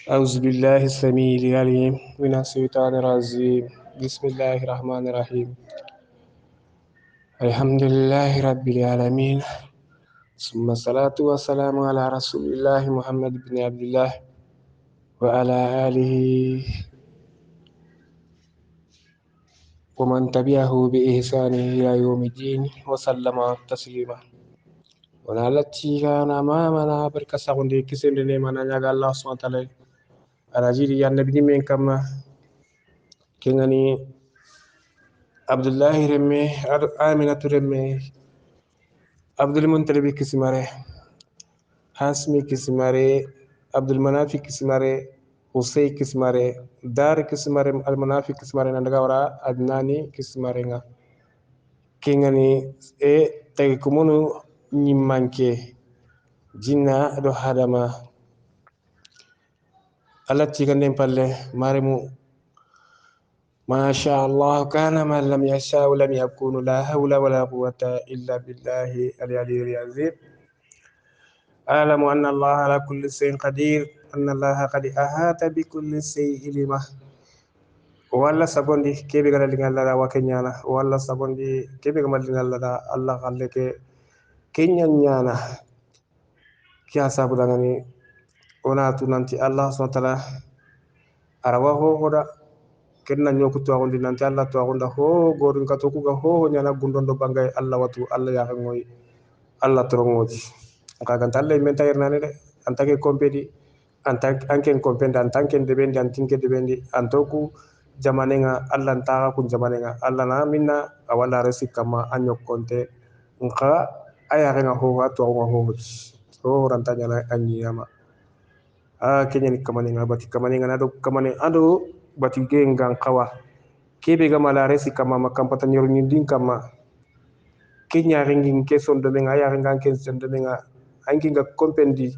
أعوذ بالله السميع العليم من الشيطان الرجيم. بسم الله الرحمن الرحيم. الحمد لله رب العالمين، ثم الصلاة والسلام على رسول الله محمد بن عبد الله وعلى آله ومن تبعه بإحسان إلى يوم الدين وسلم تسليما. ونالتي كان أمامنا بركة سغندي كسند نيمانا نياغا الله سبحانه وتعالى على جيري النبي من كما كنغني عبد الله رمي آمنة رمي عبد المنطلب كسماره، هاشمي كسماره، عبد المنافي كسماره، حسين كسماره، دار كسماره، المنافي كسماره نندغورا أدناني كسماره كينغاني تاكمونو نيمانكي جنة دو هادما الله تيغندين بالله مارمو ما شاء الله كان ما لم يشاء لم يكون لا حول ولا قوة إلا بالله العلي العظيم. أعلم أن الله على كل شيء قدير، أن الله قد أحاط بكل شيء علما. ولا سبوندي كيف قال لنا الله وكنيانا، ولا سبوندي كيف قال لنا الله قال لك كنيانا كيا سابدانني ونا تنانتي الله سبحانه وتعالى أرواه هودا كنا نيوكو تواغوندي نانتي الله تواغوندا هو غورن كاتوكو هو نيانا غوندون دو بانغاي الله واتو الله يا خموي الله ترونغوجي kaganta Allah men tayir nane de antake kompedi anken kompenda antanken debendi antinke debendi antoku jamanenga Allah ntaga kun jamanenga Allah na minna awala resi kama anyo konte nka aya renga ho wa to ho ho rantanya na anyama kenya ni kamanenga bati kamanenga nado kamane ando bati genga kawa kebe ga mala resi kama makampata nyoru nyindin kama kenya ringin keson de menga aya renga keson de menga anginga kompendi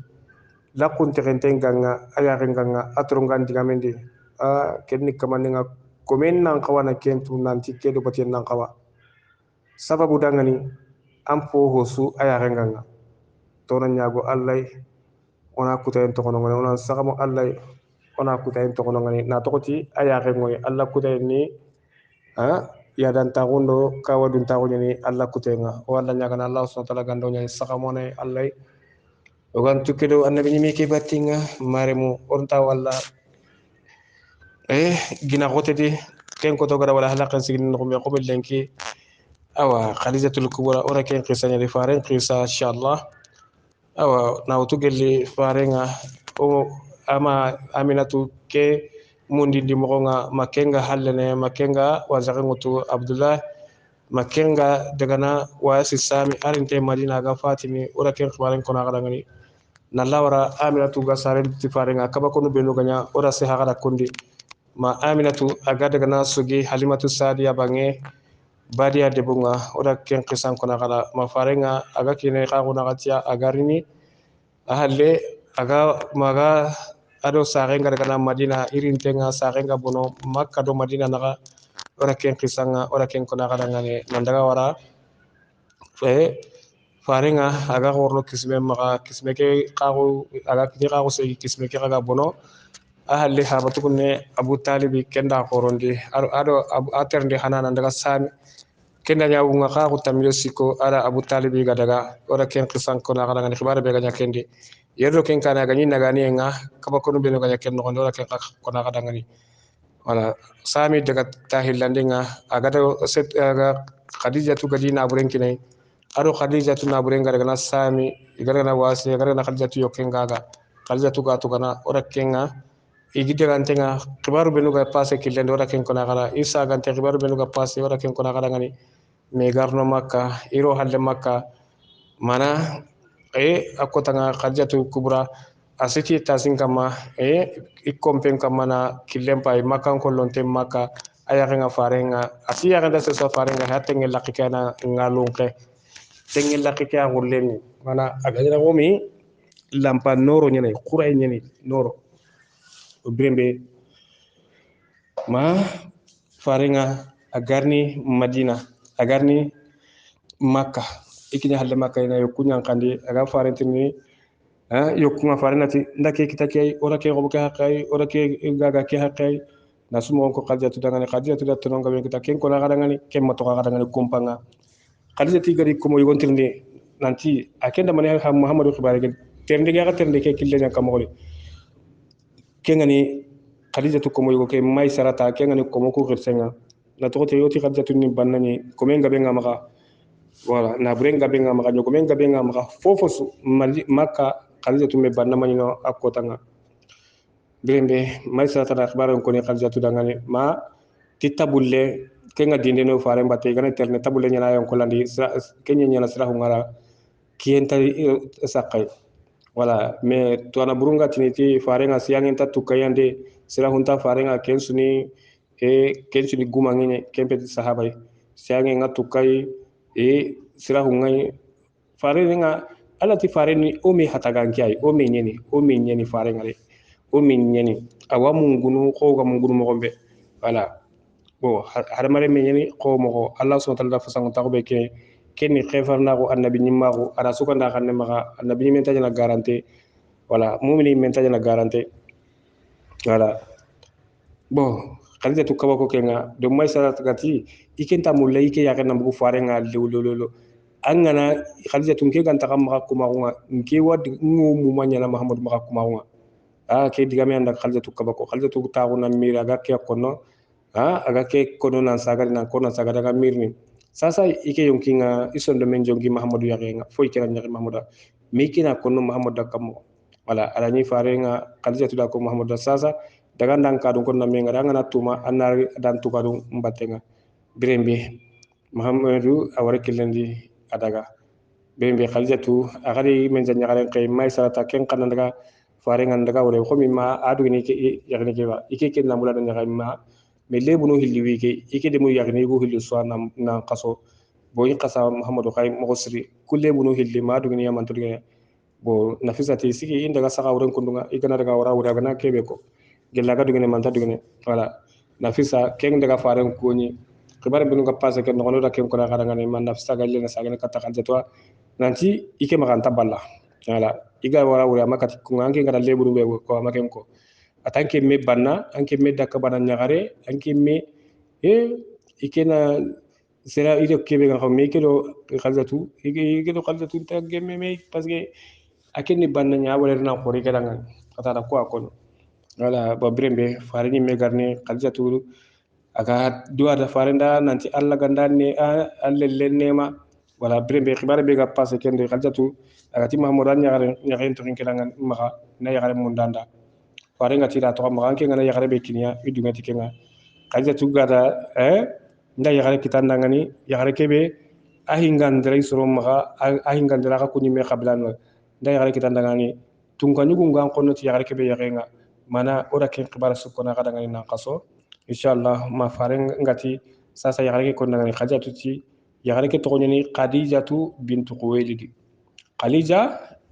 la kunterentenganga aya renganga atrongan digamendi kenni kamanenga komen nan kawana kentu nanti kedo batien nan kawa sababu dangani ampo hosu aya renganga tona nyago allai ona kutayen to kono ngani ona sagamo allai ona kutayen to kono ngani na tokoti aya rengoy alla kutayen ni ya dan tagundo kawadun tagunya ni alla kutenga wala nyaga na allah subhanahu wa ta'ala gando nya sagamone allai ogan tukedo annabi ni meke batinga maremu orta wala gina gotedi ken ko to gara wala halaqan sigin no me qobel lenki awa khalijatul kubra ora ken qisanya di faren qisa inshallah awa nawtu gelli farenga o ama aminatu ke mundi di mogonga makenga hallene makenga wazarengutu abdullah makenga dagana wasi sami arinte madina ga fatimi ora ken khbaren kona gara ngani nallawara aminatu ga saren tifarenga kaba kono benu ganya ora se hagara kundi ma aminatu aga dagana sugi halimatu sadiya bange badia debunga ora ken kisan kona gara ma farenga aga kine khaguna gatia agarini ahalle aga maga ado sarenga daga madina irin tenga sarenga bono makka do madina naga ora ken kisanga ora ken kona kada ngane nandaga wara farenga aga gorno kisme maga kisme ke qago aga kini qago se kisme ke aga bono ahalle habatu kunne abu talibi kenda gorondi ado aternde hanana daga sami kenda nyawu nga qago tamyo siko ala abu talibi ga daga ora ken kisan kona kada ngane khibare be ga kendi yerdo ken kana gani nagani nga kaba kono beno ga ken no ndora ken kona kada ngani wala sami daga tahillande nga aga do set aga khadija tu gadi na buren kinai ado khadija tu na buren ga daga na sami igara na wasi igara na khadija tu yoken gaga khadija tu ga tu kana ora ken nga igide gante nga kibaru beno ga passe kilende ora ken kona kada isa gante kibaru beno ga passe ora ken kona kada ngani me garno makka iro halle makka mana akotanga khadijatu kubra asiti tasin kama ikompen kama na kilempa makan ko lonte maka aya nga farenga asiya nga se so farenga hatenge lakikana ngalunke tenge lakika gulen mana agajira gomi lampa noro nyene qura nyene noro brembe ma farenga agarni madina agarni makka ikinya halle makka ina yokunya kandi aga farentini ha yokunga farenati ndake kitake ora ke gobo ke hakai ora ke gaga ke hakai na sumo ko khadijatu dangane khadijatu da tononga be kitake ko na gadangani kemma to gadangani kumpanga khadijatu gari ko mo yontirni nanti akenda mane ha muhammadu khibare ke ternde ga ternde ke kille nya kamoli kengani khadijatu ko mo yogo ke mai sarata kengani ko mo ko girsenga na to te yoti khadijatu ni bannani ko men gabe ngama wala na burenga benga maka nyoko menga benga maka fofo su maka khadijatu me banna manino akotanga birembe may sa tara khbaron ko ni khadijatu dangane ma titabulle kenga dinde no fare mbate gana terne tabulle nyana yon ko landi kenya nyana sira ngara kienta sakay wala me to ana burunga tiniti fare nga siyangen ta tukayande sira hunta fare nga kensuni kensuni gumangine kempe sahabai siyangen nga tukay sira hungai fare nga alati fare ni o me hataganki ay o me nyeni fare ngare o me nyeni awa mungunu ko ga mungunu mo gombe wala bo har mare me nyeni ko mo Allah subhanahu wa ta'ala fasango ta ko be ke kenni khefarna ko annabi nyimma ko ara suka nda xanne maka annabi men tajana garantie wala mu'mini men tajana garantie wala bon khadija tu kabako kenga do may salat gati ikenta mulla ike ya kana mbugu fare nga lololo angana khadija tu ke ganta kam maka kuma nga nke wad ngumu manyana muhammad maka kuma nga ke diga me anda khadija tu kabako khadija tu tagu na mira ga ke kono aga ke kono nan saga nan kono saga daga mirni sasa ike yonkinga isondo men jongi muhammadu ya nga foy kera nyaki muhammadu mikina kono muhammadu kamo wala alani fare nga khadija tu da ko muhammadu sasa daga ndan kadun kon na menga ngana tuma anari dan tukadun mbatenga birembe muhammadu awara kilendi adaga birembe khalijatu agari men janya garen kay may sarata ken kan daga fare ngan daga wore ko mi ma adu ni ke yagni ke ba ike ke namula dan nyaga ma me lebunu hilli wike ike de mu yagni go hilli so na qaso bo yi qasa muhammadu khay mo siri kulle bunu hilli ma adu ni yaman to bo nafisati sigi inda ga saka wuren kundunga igana daga wara wura gana kebe ko gella ga dugene manta dugene wala nafisa keng daga faren koni kibar binu ga pase ken nono da ken ko na garanga ne man nafisa ga lena sagene kata kan jetwa nanti ike maganta balla wala iga wara wura makati ko anke ngara leburu be ko maken ko atanke me banna anke me dakka bana nyagare anke me ikena sera ido kebe ga xamé kelo khalzatu ike do khalzatu ta gemme me parce que akenni banna nya wala na ko rike dangan kata da ko akon wala ba brembe farini me garne khalzatu aga duwa da farenda nanti alla ganda ne alle lennema wala brembe khibare be ga passe kende khalzatu aga ti mahmoud an nyagare to kin kelangan maka na yagare mundanda farenga ti da to maka ke ngana yagare be kinya idunga ti kenga khalzatu gada nda yagare kitanda ngani yagare kebe ahingandre soro maka ahingandra ka kunyi me khablan nda yagare kitanda ngani tunga nyugo ngan kono ti yagare kebe yagenga mana ora ken khibara sukona kada ngani na qaso inshallah ma faren ngati sasa yagare ko ngani khadijatu ti yagare ke to nyani khadijatu bintu khuwailid khadija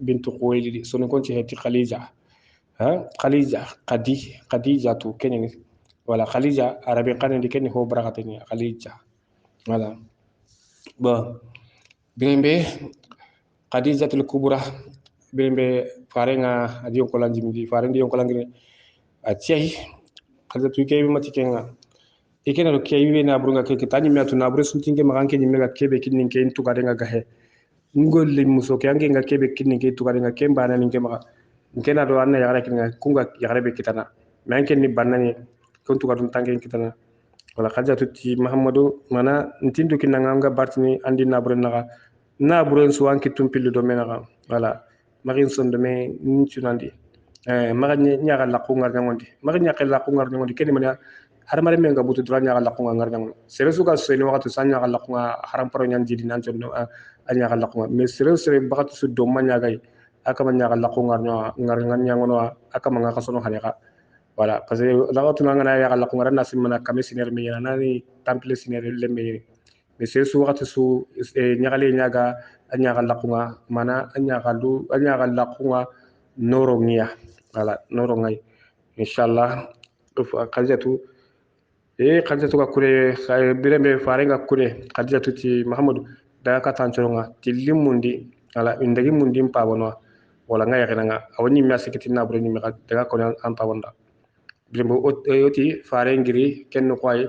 bintu khuwailid sono kon ci heti khadija khadija khadijatu kenyani wala khadija arabi qanen di ken ho barakateni khadija wala ba bimbe khadijatul kubra bimbe farenga adion ko lanjimi farendi yon ko langini atiai khadijatu kebe matikenga ikena do kebe na burunga ke kitani miatu na bure suntinge maganke ni mega kebe kinin ke intu gadenga gahe ngol le muso ke ange nga kebe kinin ke tu gadenga kemba na ninge maga ngena do anna yagara kinga kunga yagara be kitana manke ni banani kontu gadun tangen kitana wala khadijatu ti muhammadu mana ntindu kinanga nga bartini andi na bure naga na bure so anki tumpillu do menaga wala magin son de me ntunandi maga nyaga la kungar nyangondi maga nyaga la kungar nyangondi keni mana har mare men ga butu dra nyaga la kungar ngar nyangondi sere suka so ni wakatu sanya ga la kunga haram paro nyan jidi nan ton anya ga la kunga mais sere bakatu su do manya gay aka man nyaga la kungar ngar nyangono aka man ga sono haneka wala parce que la watu ngana ya la kungar na simana kame siner me yana ni temple siner le me mais sere su wakatu su nyaga le nyaga anya ga la kunga mana anya ga la kunga noro ngiya wala noro ngai inshallah khadijatu khadijatu ka kure birembe farenga kure khadijatu ti muhammadu daga ka tanchoronga ti limundi wala indagi mundi pabono wala nga yaxinanga awani mi asikitina bure ni mi daga ko an tawanda bilembo oti fare ngiri ken ko ay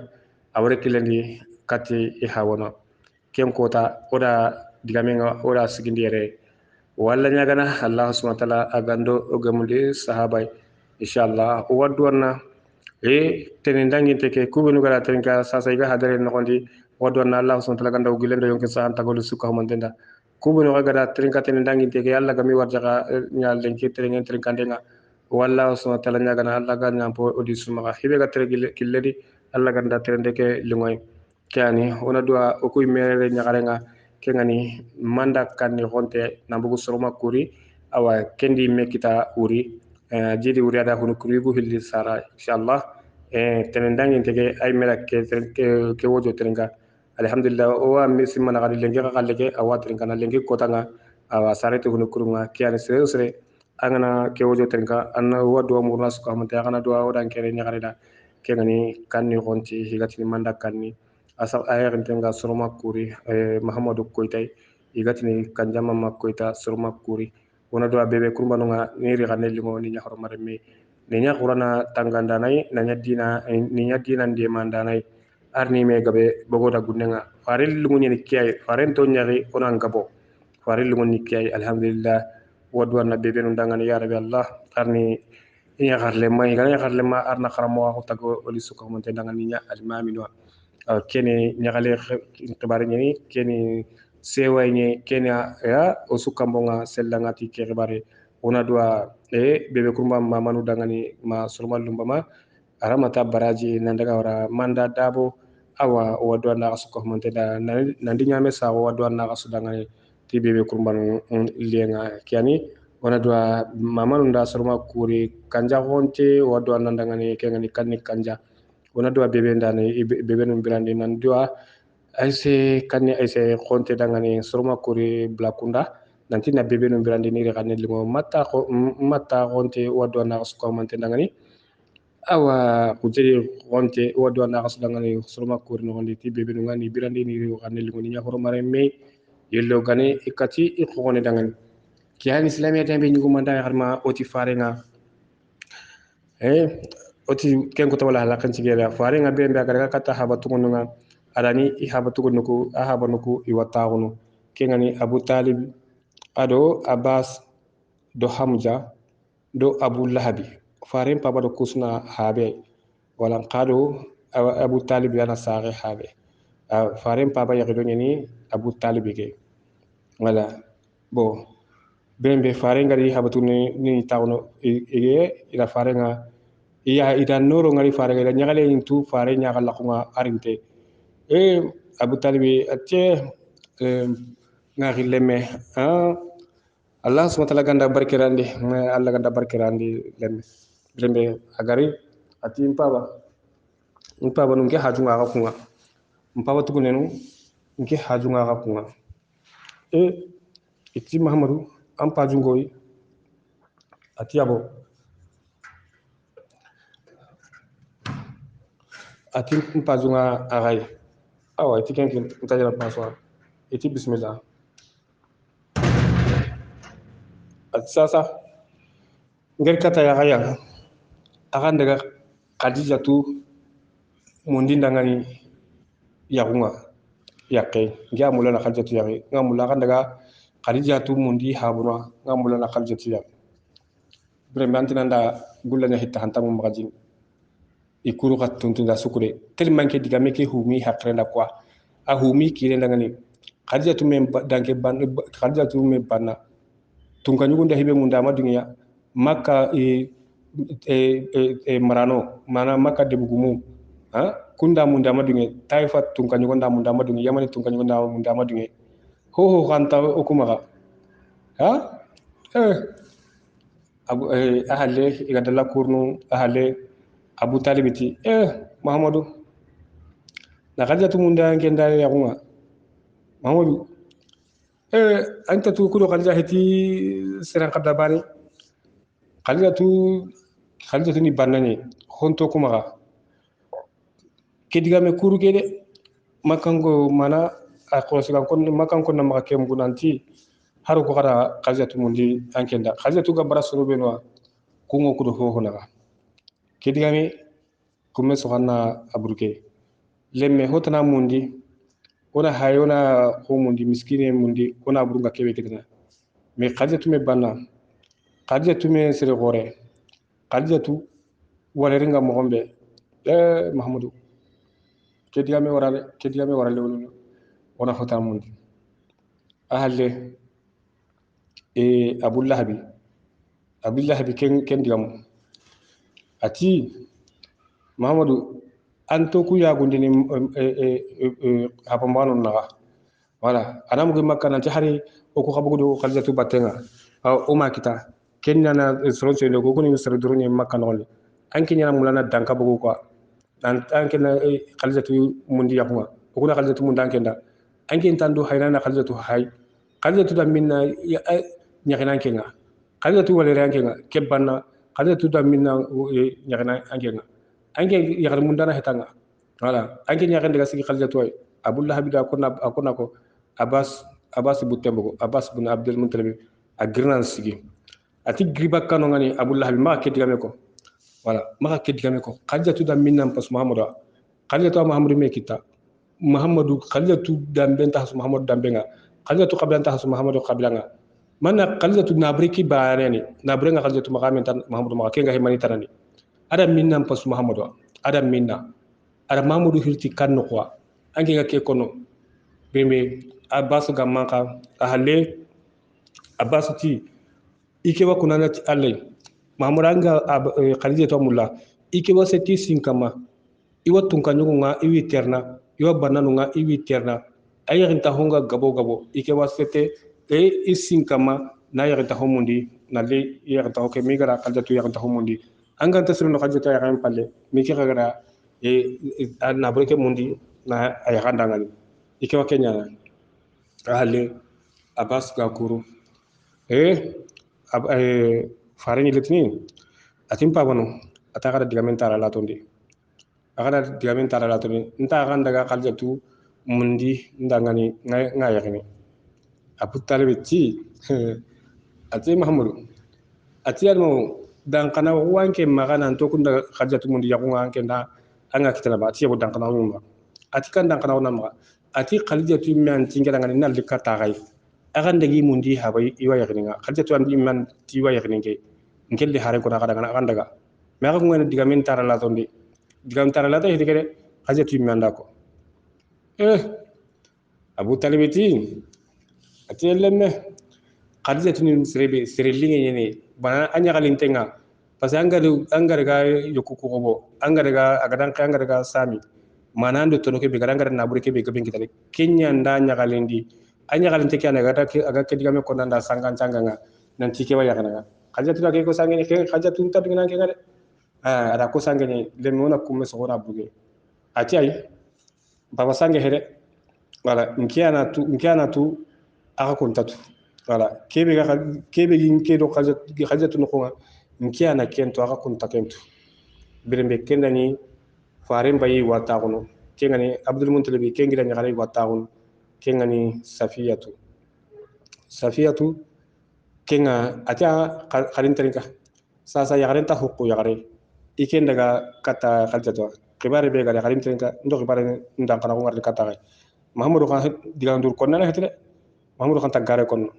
awre kilendi kati i hawono ken kota oda digamenga oda sigindi yere walla ñagana allah subhanahu wa ta'ala agando ogamude sahabay inshallah o wadduwanna tenen danginte ke kubenu gara tenka sasa iga hadare nogondi wadduwanna allah subhanahu wa ta'ala ganda ogilendo yonke sa antagolu suka humantenda kubenu gara tenka tenen danginte ke yalla gami warjaga nyal lenki tenen tenka ndenga walla subhanahu wa ta'ala ñagana allah ga nyampo odi sumaga hibe ga tere killedi allah ganda terende ke lingoy kani ona dua okuy mere ñagarenga kengani manda kanni honte nambugu soroma kuri awa kendi mekita uri jidi uri ada hunu kurigu hilli sara inshallah tenendangi tege ay mera ke wojo terenga alhamdulillah o wa misi mana gadi lenge ka lege awa terenga na lenge kotanga awa sarete hunu kurunga kiani sere sere angana ke wojo terenga anna wa do murna suka amante angana do odan kere nyagarida kengani kanni honti higatini manda kanni asa ayar tenga soroma kuri mahamadou koytay igatini kanjama makkoyta soroma kuri wona do bebe kurbanonga niri ganne limo ni nyahoro maremi ni nyahorana tangandanay na nyadina ni nyadina ndi mandanay arni me gabe bogoda gunnenga farel lungu ni kiyay faren to nyari onan gabo farel lungu ni kiyay alhamdulillah wadwa na bebe no dangani ya rabbi allah arni nya harle may gana harle ma arna kharamo wa tago oli suko monte dangani nya almamino kene nyagale xibaare ñeni kene seway ñe kene ya o sukambonga sellangati ke xibaare wona doa bebe kurma mamanu dangani ma surmal lumbama aramata baraji nandaga wara manda dabo awa o wadwa na suko monte da nandi nyame sa o wadwa na su dangani ti bebe kurma lenga kiani wona doa mamanu nda surma kuri kanja honte wadwa nandangani kengani kanni kanja wona doa bebe ndane bebe num birande nan doa ayse kanne ayse khonte dangane sorma kuri blakunda nanti na bebe num birande ni rekane limo mata khonte wado na ko mante dangani awa kujeri khonte wado na ko dangani sorma kuri no ndi bebe num ngani birande ni rekane limo ni nyahoro mare me yello gane ikati ikhone dangani kiyani islamiyya tambe nyugo manda harma oti farenga oti ken ko tawala halakan cigela fare nga be mbe kata haba tugono nga adani i haba tugono ko a haba nuko i watagono kengani abu talib ado abbas do hamza do abu lahabi fare papa do kusna habe wala qado abu talib yana sare habe fare papa yagido nyani abu talib ge wala bo bembe fare ngari haba tuni ni tawno ila fare nga iya ida noro ngari fare ga nyagale intu fare nyaga la kuma arinte abu talibi atche ngari lemme allah subhanahu wa ta'ala ganda barkirandi allah ganda barkirandi lemme rembe agari ati mpaba nunge hajunga ga kunga mpaba tugunenu nge hajunga ga kunga iti mahamadu ampa jungoyi ati abo ati mpazunga agai awa iti kenki ntajala paswa iti bismillah ati sasa ngel kata ya gaya akan daga khadija tu mundi ndangani yakunga yakke ngamula na khadija tu yaki ngamula kan daga khadija tu mundi habura ngamula na khadija tu yaki vraiment nanda gullanya hitta hantamu magajin ikuru ka tuntunda sukure tellement ke diga meke humi hakrenda kwa a humi kire ndangani khadija tu mem danke ban khadija tu mem banna tunka nyugunda hibe munda ma dunya makka marano mana makka de bugumu kunda munda ma dunya taifa tunka nyugunda munda ma dunya yamani tunka nyugunda munda ma dunya ho khanta okuma abu ahale igadala kurnu ahale abu talibiti mahamadu na khadija tu munda ngenda yakunga mahamadu anta tu kudo khadija heti seran qadda bani khadija tu ni banani honto kuma ke diga me kuru ke de makango mana a khosiga kon makango na maka kem gunanti haru ko kada khadijatu mundi ankenda khadijatu ga bara suru benwa kungo kudo ho naga kedigame kumme sohanna abruke lemme hotana mundi ona hayona ko mundi miskine mundi ona abrunga kebe kedina me khadijatu me banna khadijatu me sere gore khadijatu wala ringa mo gombe mahamadou kedigame warale wonu ona hotana mundi ahalle abullahabi ken digamu ati mahamadou anto ku yagundini hapambano naga wala anamu ge makka nanti hari o ko xabugudu khadijatu batenga o ma kita kenna sronso le ko koni sere duruni makka noli anki nyana mulana danka bugu ko anki na khadijatu mundi yakuma o kuna khadijatu munda kenda anki tandu hayrana khadijatu hay khadijatu da minna nyakina kenga khadijatu wala rankenga kebanna khadijatu da minna nyakina ankenga anke yakar mundana hetanga wala anke nyakina daga sigi khadijatu ay abdullah habida akona ko abbas butembo abbas bin abdul muttalib agirnan sigi ati griba kano ngani abdullah habib ma kedigame ko wala ma kedigame ko khadijatu da minna pas muhammadu khadijatu muhammadu me kita muhammadu khadijatu dambe ta muhammadu dambe nga khadijatu qabla ta muhammadu qabla nga mana khadijatu nabriki baareni nabrenga khadijatu maqamen tan muhammadu ma kenga hemani tanani ada minna pas muhammadu ada minna ada mamadou hirti kanno quoi ange ga ke kono bembe abbas ga manka ahale abbas ti ike wa kunana ti allay mamadou anga khadijatu mulla ike wa seti sinkama iwa tunkanyo nga iwi terna iwa bananu nga iwi terna ayarinta honga gabo ike wa sete isinkama na yarinta homundi na le yarinta hoke migara khadijatu yarinta homundi anga tasirno khadijatu yarin palle mi ke gara na breke mundi na ayakanda ngani ike wa kenya ahale abbas ga kuru farani letni atimpa banu atakara digamentara la tondi akada digamentara la tondi nta ganda ga khadijatu mundi ndangani ngayakini abu talib ti ati mahamadou ati almo dan kana wanke magana to kunda khadijatu mundi yakunga anke nda anga kitala ba ati yabo dan kana wumba ati kan dan kana wonama ati khadijatu man tingala ngani nal likata gai agande gi mundi habai iwa yakninga khadijatu andi man ti iwa yakninge ngelde hare ko nakada ngana aganda me ga ngene digamentara la tondi digamentara la to hidikere khadijatu man dako abu talib ti ati lemme khadijatu ni sirebe yene bana anya galintenga parce angare ga yokuko gobo angare ga sami manando to ke be garanga na buri ke be gabin kitale kenya nda nya galindi anya galinte ke aga ke digame ko nanda sangan sanganga nan tike wa yakana khadijatu da ke ko sangene ke khadijatu ta digina ke gade ada ko sangene lemme wona kumme so wona buge ati ay baba sange here wala nkiana tu aka kontatu wala kebe gin kedo khadijatu no ko nkiana kento aka kontakento birembe kendani faren bayi wata kono kengani abdul muntalibi kengira nyagare wata kono kengani safiyatu kenga ata kharintarinka sasa yagarenta hukku yagare iken daga kata khadijatu kibare be gale kharintarinka ndo kibare ndan kana ko ngarde kata mahamadou khan digandur konna hetre mahamadou khan tagare konno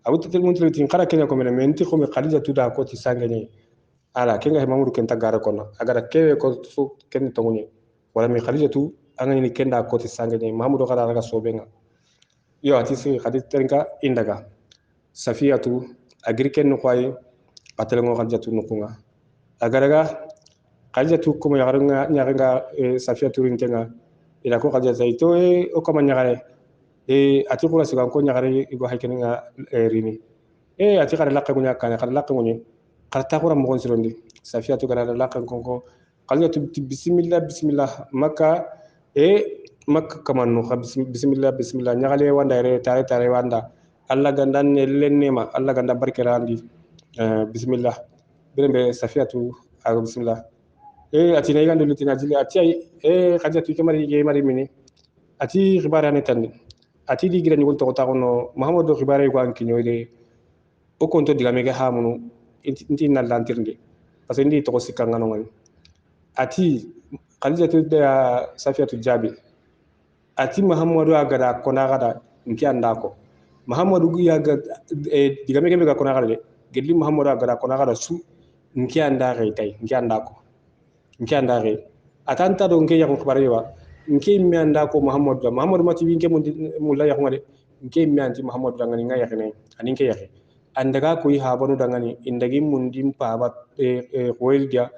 abdul muntalibi tin khara kenya ko menti ko me khadijatu da ko ti sangani ala kenga mamadou ken tagare konno agara kewe ko fu ken tongoni wala mi khadijatu angani kenda ko ti sangani mamadou khara raga sobenga yo ati si khadijatu indaga safiyatu agirken no koy atelgo khadijatu no kunga agaraga khadijatu ko mo yagaranga safiyatu rintenga ila ko khadijatu to o ko manyagare ati ko rasiga ko nyagare go haykenga rini ati khara lakka gunya kana khara lakka gunya karta ko ram gon sirondi safiyatu gara lakka konko khadijatu bismillah makka makka kamanno bismillah nyagale wanda re tare wanda Allah gandan ne lennema Allah ganda barkelandi bismillah birembe safiyatu ago bismillah ati nay gandu lutina jili ati ay khadijatu ke mari mini ati khibara ne tan ati di gira nyugol to ta kono muhammadu khibare ko an kinyoide o konto diga mege hamunu inti na lantirnde parce que ndi to sikanga no ngani ati khadijatu da safiyatu jabi ati muhammadu agada kona gada nki andako muhammadu ya ga diga mege ga kona gada gelli muhammadu agada kona gada su nki andare tay nki andako nki andare atanta do nki yakon khibare wa nki mi andako muhammadu mati winke mulla yakon nke mi anti muhammadu dangani nga yakene ani nke yake andaga ko yi habanu dangani indagi mundim paba hoyildia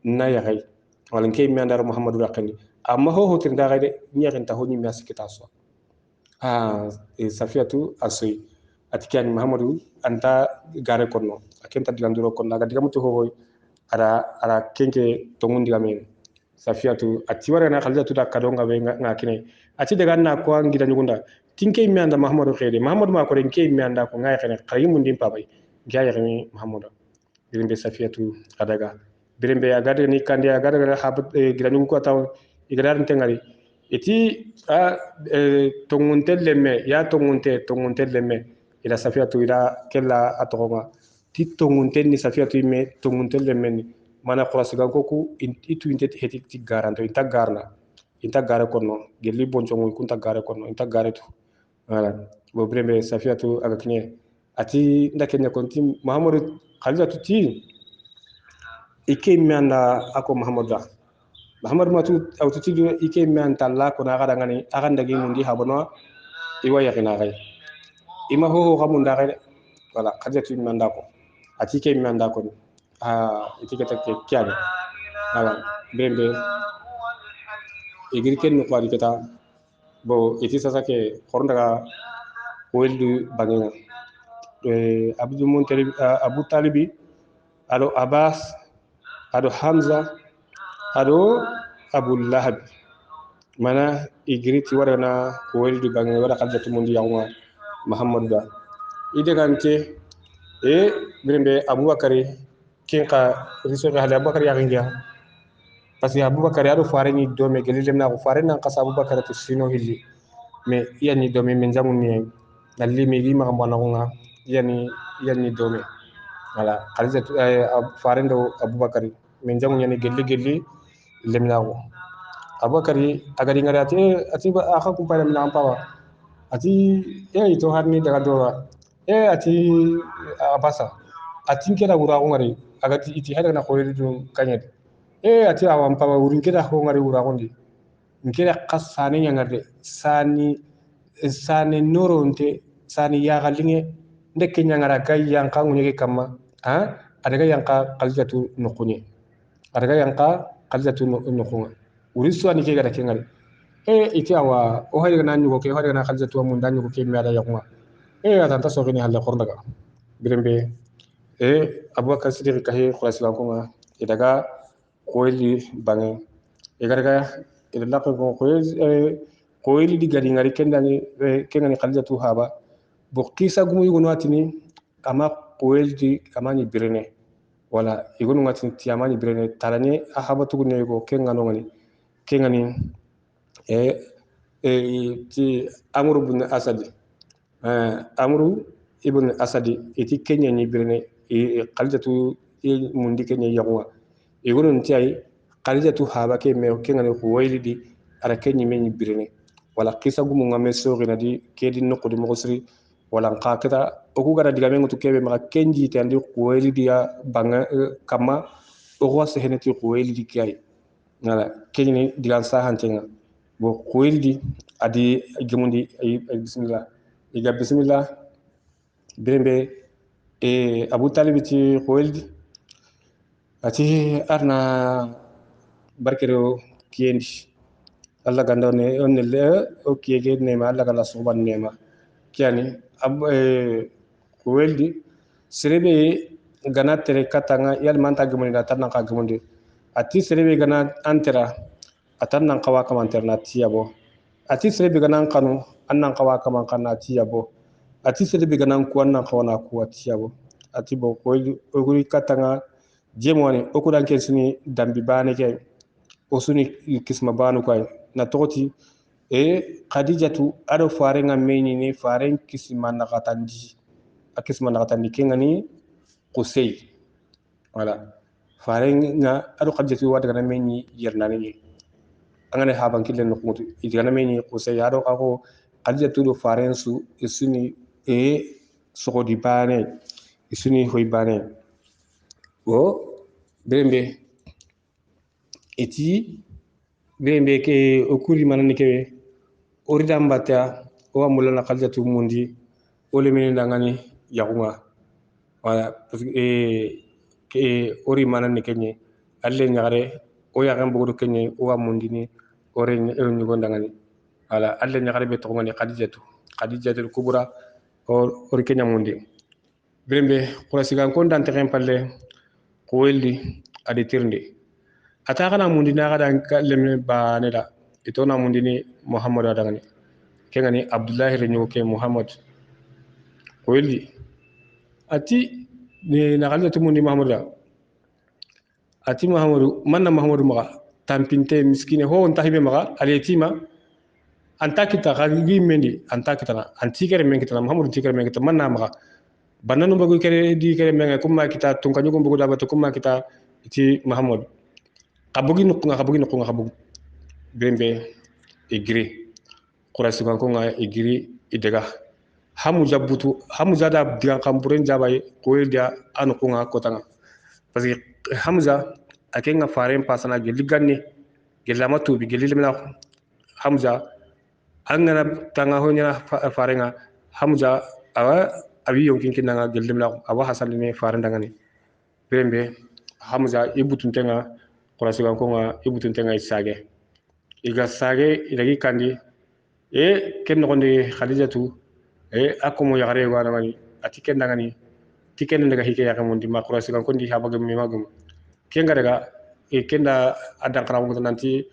na yake wala nke mi andar muhammadu rakani amma ho hotir da gaide nyaken ta honi mi asikita so safiyatu asoi atikiani muhammadu anta gare konno akenta dilanduro konno aga digamuto ho ara kenke tongundi gamen safiyatu ati wara na khalijatu da kadonga be ngakine ati daga na ko ngida nyugunda tinke mi anda muhammadu khede muhammadu ma ko renke mi anda ko ngay khene khari mun dim pabay ngaya khani muhammadu birimbe safiyatu adaga birimbe agade ni kandi agade ga habat gidanu ko taw igradar tengari eti tonguntel lemme ya tonguntel lemme ila safiyatu ila kella atonga ti tonguntel ni safiyatu me tonguntel lemme ni mana khurasiga ko ku itu intet heti ti garanto inta gare konno gelli boncho mo kunta gare konno inta gare to wala bo brembe safiyatu aga kine ati ndakenya konti muhammadu khalidatu ti ike mi anda ako muhammadu matu awtuti ike mi anta la ko na gada ngani aga ndagi mundi habono iwa yakina gai ima ho gamunda gai wala khalidatu mi anda ko ati ke mi anda ko itikata ke kyani wala brembe igir ken no kwari keta bo iti sasa ke horndaga weldu bangenga abdul muntalib abu talibi ado abbas ado hamza ado abu lahab mana igiriti warana weldu bangenga wala khaljatu mundi yawa muhammadu da ide gante birembe abubakari kinka riso ga hada abubakar ya ginga parce que abubakar ado fare ni do me gelilem na ko fare nan qasa abubakar to sino hilli me yani do me men jamun ni dalli mi gi ma mbana ko nga yani do me wala khalizatu fare ndo abubakar men jamun yani gelli lemna ko abubakar agari ngara ati ba akha ko pare na ampawa ati to harni daga do ati abasa ati keda wura ko ngari agati iti hada na ko yidu kanyet ati awam pa wurin keda ko ngari wura ko ndi nkeda qasane nyangarde sani noronte sani ya galinge ndeke nyangara kay yanka ngunyege kama adaga yanka qaljatu nuquni adaga yanka qaljatu nuqunga urisu ani ke gada kengal iti awa o hayga nan nyugo ke hayga na qaljatu mun dan nyugo ke mi ada yakuma atanta sogini halle khorndaga birembe abubakar siddiq kahe khuraslan ko nga idaga koyli bange igaraga ila ko koyli di gari ngari kendani khalijatu haba bo kisa gumu yugo watini ama koyli amani birene wala igonu watini ti amani birene tarani ahabatu gunne yugo kengano ngani ti amru ibn asadi iti kenya ni birene khalijatu mundi kenya yawa igonu ntiai khalijatu haba ke me kengani koyli di ara kenyi men birene wala kisa gumu ngame sogina di kedi nokudi mogosri wala nqakata oku gara diga men to kebe ma kenji tandi koyli dia banga kama o wasa heneti koyli di kay ngala kenyi diga sa hantenga bo koyli di adi gemundi ay bismillah birembe abu talib ti koyli ati arna barkero kiendi Allah ganda ne onelle o kiyege nema Allah gala suban nema kiani weldi serebe gana tere katanga yal manta gumuni da tan ka gumundi ati serebe gana antera atan nan kawa kama internet tiyabo ati serebe gana kanu annan kawa kama kana tiyabo ati serebe gana ku annan kawana ku tiyabo ati bo ko guri katanga jemoni o ko dan kesini dambi bane ke o suni kisma banu koy na toti khadijatu ado farenga menini faren kismana katandi akismana katandi kengani qusay wala farenga ado khadijatu wada kana meni yernani angane haban kilen no mutu igana meni qusay ado ako khadijatu do farensu isuni sogodi bane isuni hoy bane o bembe eti bembe ke okuri manani ke orida mbata o amulana khadijatu mundi ole meni dangani yakunga wala parce que ke ori manani kenye alle nyare o yakan bugudu kenye o amundi ni ore nyugo dangani wala alle nyare be to ngani khadijatu kubra ori kenya mundi bembe kurasigan kon dante kan palle ko weldi adi tirndi ata kana mundi na kada lemne ba ne da ito na mundi ni muhammad adangani kengani abdullahi renyo ke muhammad ko weldi ati ni na kalja tumundi muhammad da ati muhammadu manna muhammadu maga tampinte miskine ho on tahibe maga aliyetima anta kita khagi mendi anta kita na anti kere men kita muhammadu ti kere men kita manna maga bananu bagu kere di kere men kuma kita tungkanyu ko bugu dabatu kuma kita ti muhammad kabugi nukunga bembe igri kurasi kan ko nga igri idega hamuja butu hamuja da digan kamburen jabay ko dia anu kunga kotanga parce que hamza akenga faren pasana gelli ganni gelama tubi gelli lemna hamza angana tanga honya farenga hamza awa abi yonkin kinanga gelli lemna awa hasan ne faren dangani bembe hamza ibutun tenga kurasi kan ko nga ibutun tenga isage iga sage ilagi kandi ken nogondi khadijatu akomo yagare go anani atiken dangani tiken daga hike yakamundi ma kurasi kan kondi habaga mi magum kenga daga kenda adan karamu nanti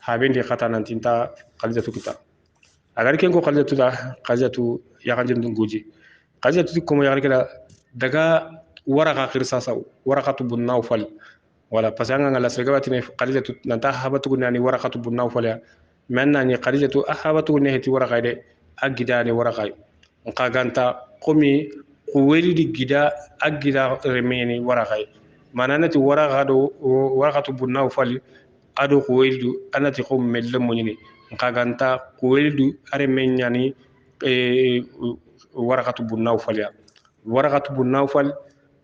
habendi khata nanti ta khadijatu kita agar ken ko khadijatu yakanjin dunguji khadijatu komo yagare kala daga waraka khirsasa warakatu bun nawfal wala pasanga ngala segawati ne khadijatu nanta habatu nani warakatu bun nawfal manna ni khadijatu ahabatu ne heti waraka de agidani waraka nkaganta komi kuwelidi gida agida remeni waraka mananati waraka do warakatu bun nawfal ado kuwelidu anati ko melle monini nkaganta kuwelidu are menyani warakatu bun nawfal ya warakatu bun nawfal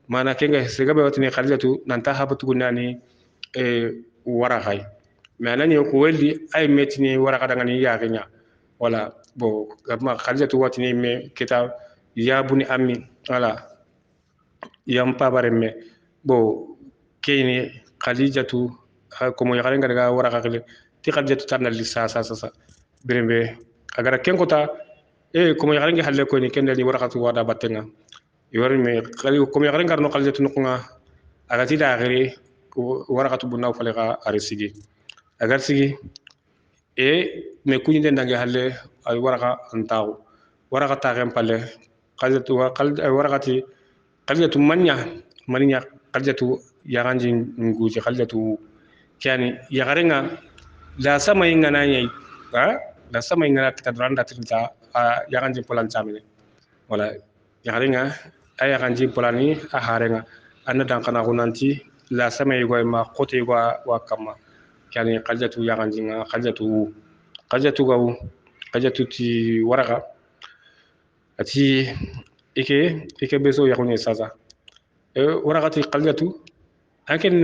mana kenga segabe watini khadijatu nanta habatu nani waraka manani ko weldi ay metini waraka dangani yaagenya wala bo ma khadijatu watini me kita ya buni ammi wala yam pabaremme bo kayni khadijatu ko mo yagarenga daga waraka kale ti khadijatu tanal li sa birembe agara kenkota ko mo yagarenga halle ko ni kendali warakatu wada batenga yorme ko mo yagarenga no khadijatu nukunga agati da gari warakatu bunnaw falega arisigi agar sigi me kunyi den dange halle ay waraka antaw waraka taqem palle khadijatu warakati khadijatu maninya khadijatu yaganji nguji khadijatu yani yagarenga la sama ingana nyai la sama ingana kita randa tinta yaganji polan chamine wala yagarenga ay yaganji polani a harenga anna dankana gunanti la sama yigo ma khote yigo wa kama yani khadijatu yaganjinga khadijatu gaw khadijatu ti waraka ati ike beso yakuni sasa warakati khadijatu anken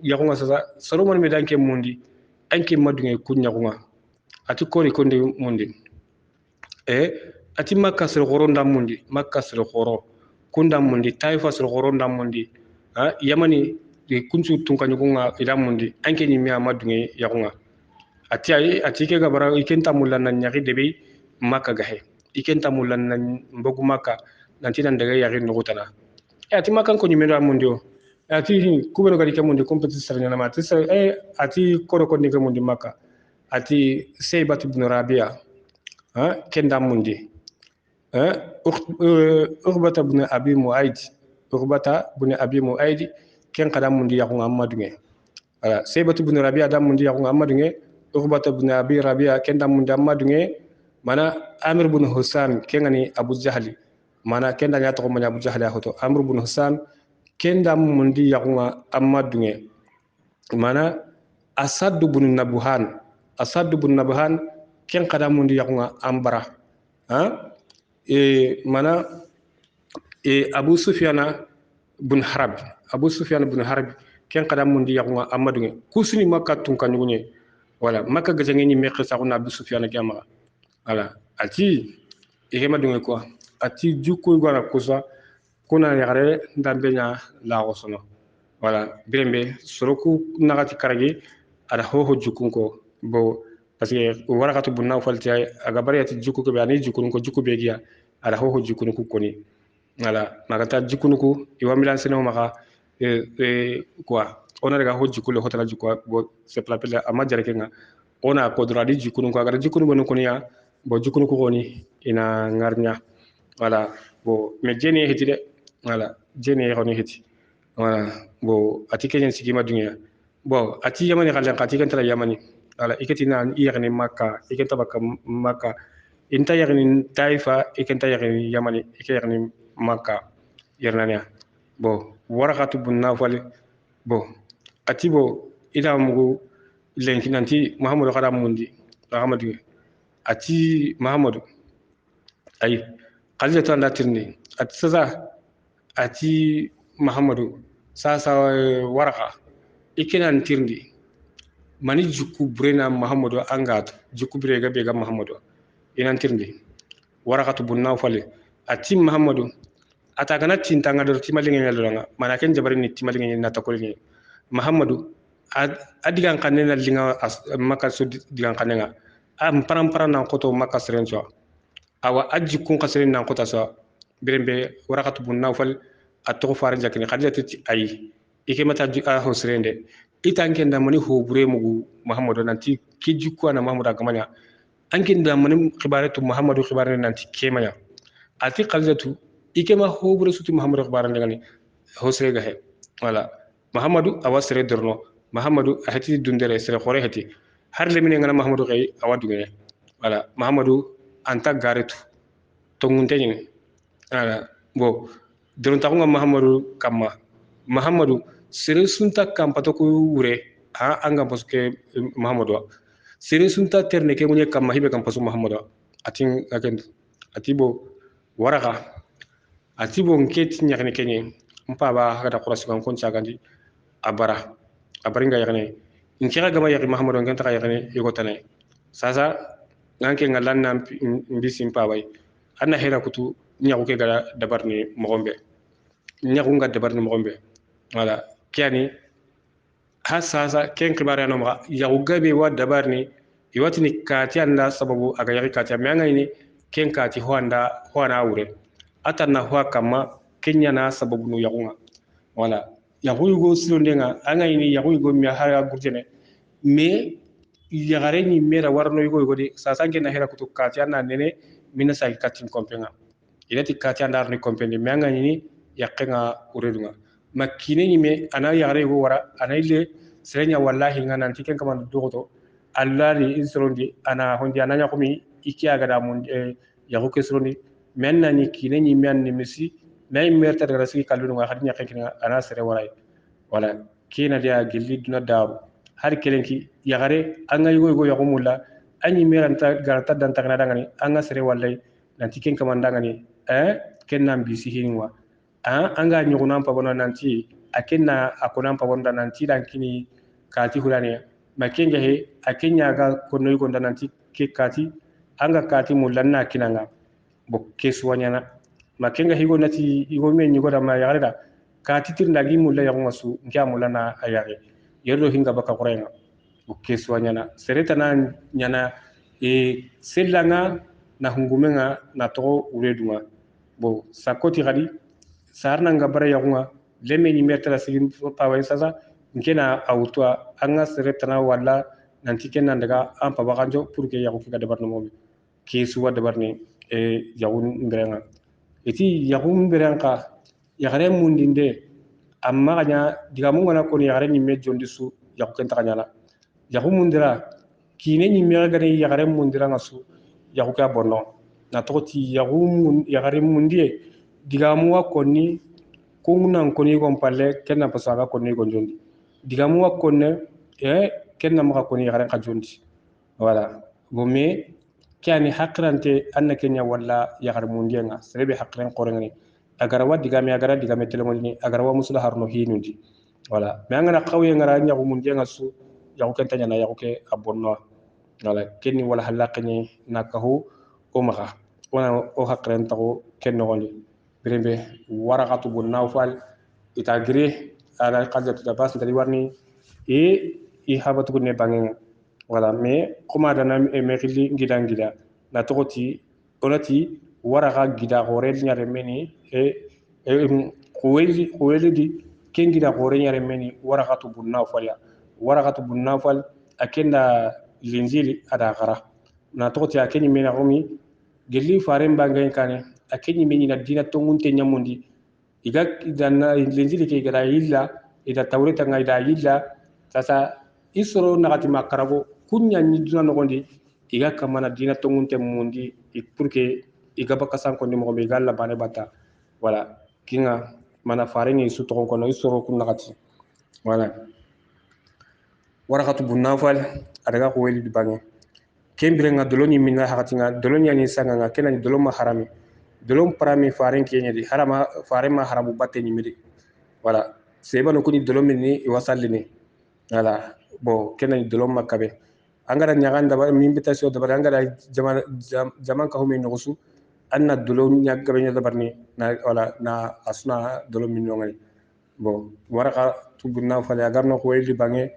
yakunga sasa solomon me danke mundi anke madunge kunyakunga ati kori konde mundi ati makka sel goro ndam mundi makka sel goro kunda mundi taifa sel goro ndam mundi yamani kunsu tunkanyukunga ila mundi anke ni mi amadunge yakunga ati ke gabara ikenta mulanna nyaki debe makka gahe ikenta mulanna mbogu makka nanti nan daga yaki nugutana ati makkan ko nyimendo amundio ati kubero gadi kemundi competition na mati ati koro ko ninga mundi makka ati saybat ibn rabia kenda mundi ukhbata ibn abi muaid ken qadam mundi yakunga amadunge ala saybat ibn rabia dam mundi yakunga amadunge Uqbata ibn Abi Rabia kenda mun damma dunge mana Amir ibn Husam kengani Abu Jahli mana kenda nya to mo Abu Jahli hoto Amr ibn Husam kenda mun di yakunga amma dunge mana Asad ibn Nabuhan ken kada mun di yakunga ambara ha mana Abu Sufyan ibn Harb ken kada mun di yakunga amma dunge kusuni makka tun kanyugne wala makka gajange ni me xisa ko Abu Sufyan kama wala ati igema dunge ko ati jukku gora kusa kuna yare ndambenya la osono wala birembe soroku nagati karagi ada hoho jukun ko bo parce que warakatu bunna falti aga bariyati jukku ko be ani jukun ko jukku be giya ada hoho jukun ko koni wala magata jukun ko iwamilan seno maka quoi ona daga ho jukku le hotala jukku bo c'est plapel amma jare kenga ona ko dradi jukun ko aga jukun bon ko niya bo jukun ko koni ina ngarnya wala bo me jeni heti de wala jeni honi heti wala bo ati kenyen sigima dunya bo ati yamani kala ati kan tara yamani wala ikati na yagni makka ikenta baka makka inta yagni taifa ikenta yagni yamani ikayagni makka yarnania bo warakatu bunna fali bo ati bo ila mugo lenki nanti muhammadu kada mundi muhammadu ati muhammadu ay qalja to anda tirni ati sasa ati muhammadu sasa waraka ikinan tirndi mani jukku brena muhammadu angat jukku brega bega muhammadu inan tirndi warakatu bunna fali ati muhammadu atagana tintanga do timalinge ngalanga manaken jabari ni timalinge na takolini muhammadu adigan kanena linga makka so digan kanenga am param nan koto makka serenso awa aji kun kasrin nan kota so birembe warakatu bunna fal atto faran jakini khadijatu ay ike mata ho serende itanke ndamani ho bure mugu muhammadu nanti kiji ko na muhammadu agamanya anke ndamani khibaratu muhammadu khibarane nanti kemanya ati khadijatu ike ma ho bure suti muhammadu khibarane ngani ho serega he wala muhammadu awasre dorno muhammadu ahati dundere sere khore hati har le mine ngana muhammadu kay awadu ngene wala muhammadu anta garetu tongunte nyini wala bo doron takunga muhammadu kamma muhammadu sere sunta kampato ko wure ha anga boske muhammadu sere sunta terne ke munye kamma hibe kampaso muhammadu atin aken atibo waraka atibo nketi nyakne kenye mpa ba hada qurasi kan kon chagandi abaringa yakne nkira gama yakni muhammadu nganta ka yakne yogotane sasa nanke ngalanna mbisi mpa bay anna hera kutu nyaku ke gala dabarni mogombe nyaku nga dabarni mogombe wala kiani hasasa ken kibara no ma yaku gabe wa dabarni iwatini kati anda sababu aga yaki kati amenga ini ken kati hoanda hoana wure atanna hoa kama kenya na sababu no yakunga wala yaku yugo silondenga anga ini yaku yugo mi haya gurtene me yagare ni mera warno yugo di sasa ngen na hera kutu kati anna nene mina sa katin kompenga ilati kati andar ni kompendi menga ni yakenga uredunga makine ni me ana yagare yugo wara ana ile serenya wallahi ngana antiken kama dogoto allani insrondi ana hondi ananya komi ikiya gada mun yago kesrondi menna ni kine ni men ni mesi nay merta daga sigi kallu nga khadinya kenkin ana sere wala kina dia gilli duna daru har kelenki yagare anga yugo yago mulla anyi meranta garata dan tagana dangani anga sere wallai nanti ken kamandangani kenna mbisi hinwa anga nyuguna pabona nanti akenna akona pabonda nanti dan kini kati hulane makenga he akenya ga kono yugo nanti ke kati anga kati mulanna kinanga bo keswanyana makenga higo nati higo men nyugo da ma yagare da kati tirndagi mulla yago masu ngia mulana ayare yerdo hinga baka qorenga bo keswanyana sereta na nyana sellanga na hungumenga na to ureduma bo sakoti gadi sarna ngabara yagunga lemme ni metala sigin pawa sasa nkena awutwa anga seretana wala nanti kenna daga am pa baganjo pour que yagu figa debar no momi ke suwa debar ni yagun ngrenga eti yagun ngrenga yagare mundinde amma ganya diga mun wana ko ni yagare ni mejo ndisu yagu kenta kanyala yagu mundira kine ni mi ga ni yagare mundira ngasu yagu ka bonno na toti yagu yagare mundie digamu wa konni kunnan koni gon palle kenna pasaga konni gon jondi digamu wa konne kenna maka koni yagare ka jondi voilà bomme kyani hakrante anna kenya walla yagare mundie nga serebe hakran qorengani agara wa digame agara digame telemoni agara wa musula harno hinundi voilà mais angana qawye ngara nyagu mundie nga su yagu kentanya na yagu ke abonno wala kenni wala halaqni nakahu o maha wana o hakren tago kenno gondi birembe waraqatu bun nawfal ita gire ala qadatu da bas ndali warni i habatu ne bangen wala me kuma dana me khili ngida ngida na togoti onati waraqa gida gore nyare meni kuweli di kengida gore nyare meni waraqatu bun nawfal ya waraqatu bun nawfal akenda linjili ada gara na togoti akenyi mena romi gelli faren bangen kane akenyi meni na dina tongunte nyamundi iga dana linjili ke gara illa ida tawreta ngai da illa sasa isoro nagati makarabo kunya ni duna nogondi iga kamana dina tongunte mundi pour que iga bakasan ko ni mo be galla bane bata wala kinga mana faren su togon kono isoro kun nagati wala warakatu bunafal adaga ko weli bange kembire nga doloni minna hakatinga doloni yani sanga nga kenani doloma harami dolom parami faren kenya di harama faren ma haramu batte ni midi wala seba no kuni dolomi ni wasallini wala bo kenani doloma kabe angara nyaganda ba mi invitation da angara zaman ka humi no su anna dolom nyagabe nya dabarni na wala na asna dolomi no ngai bo waraka tubunna fal ya garno ko weli bange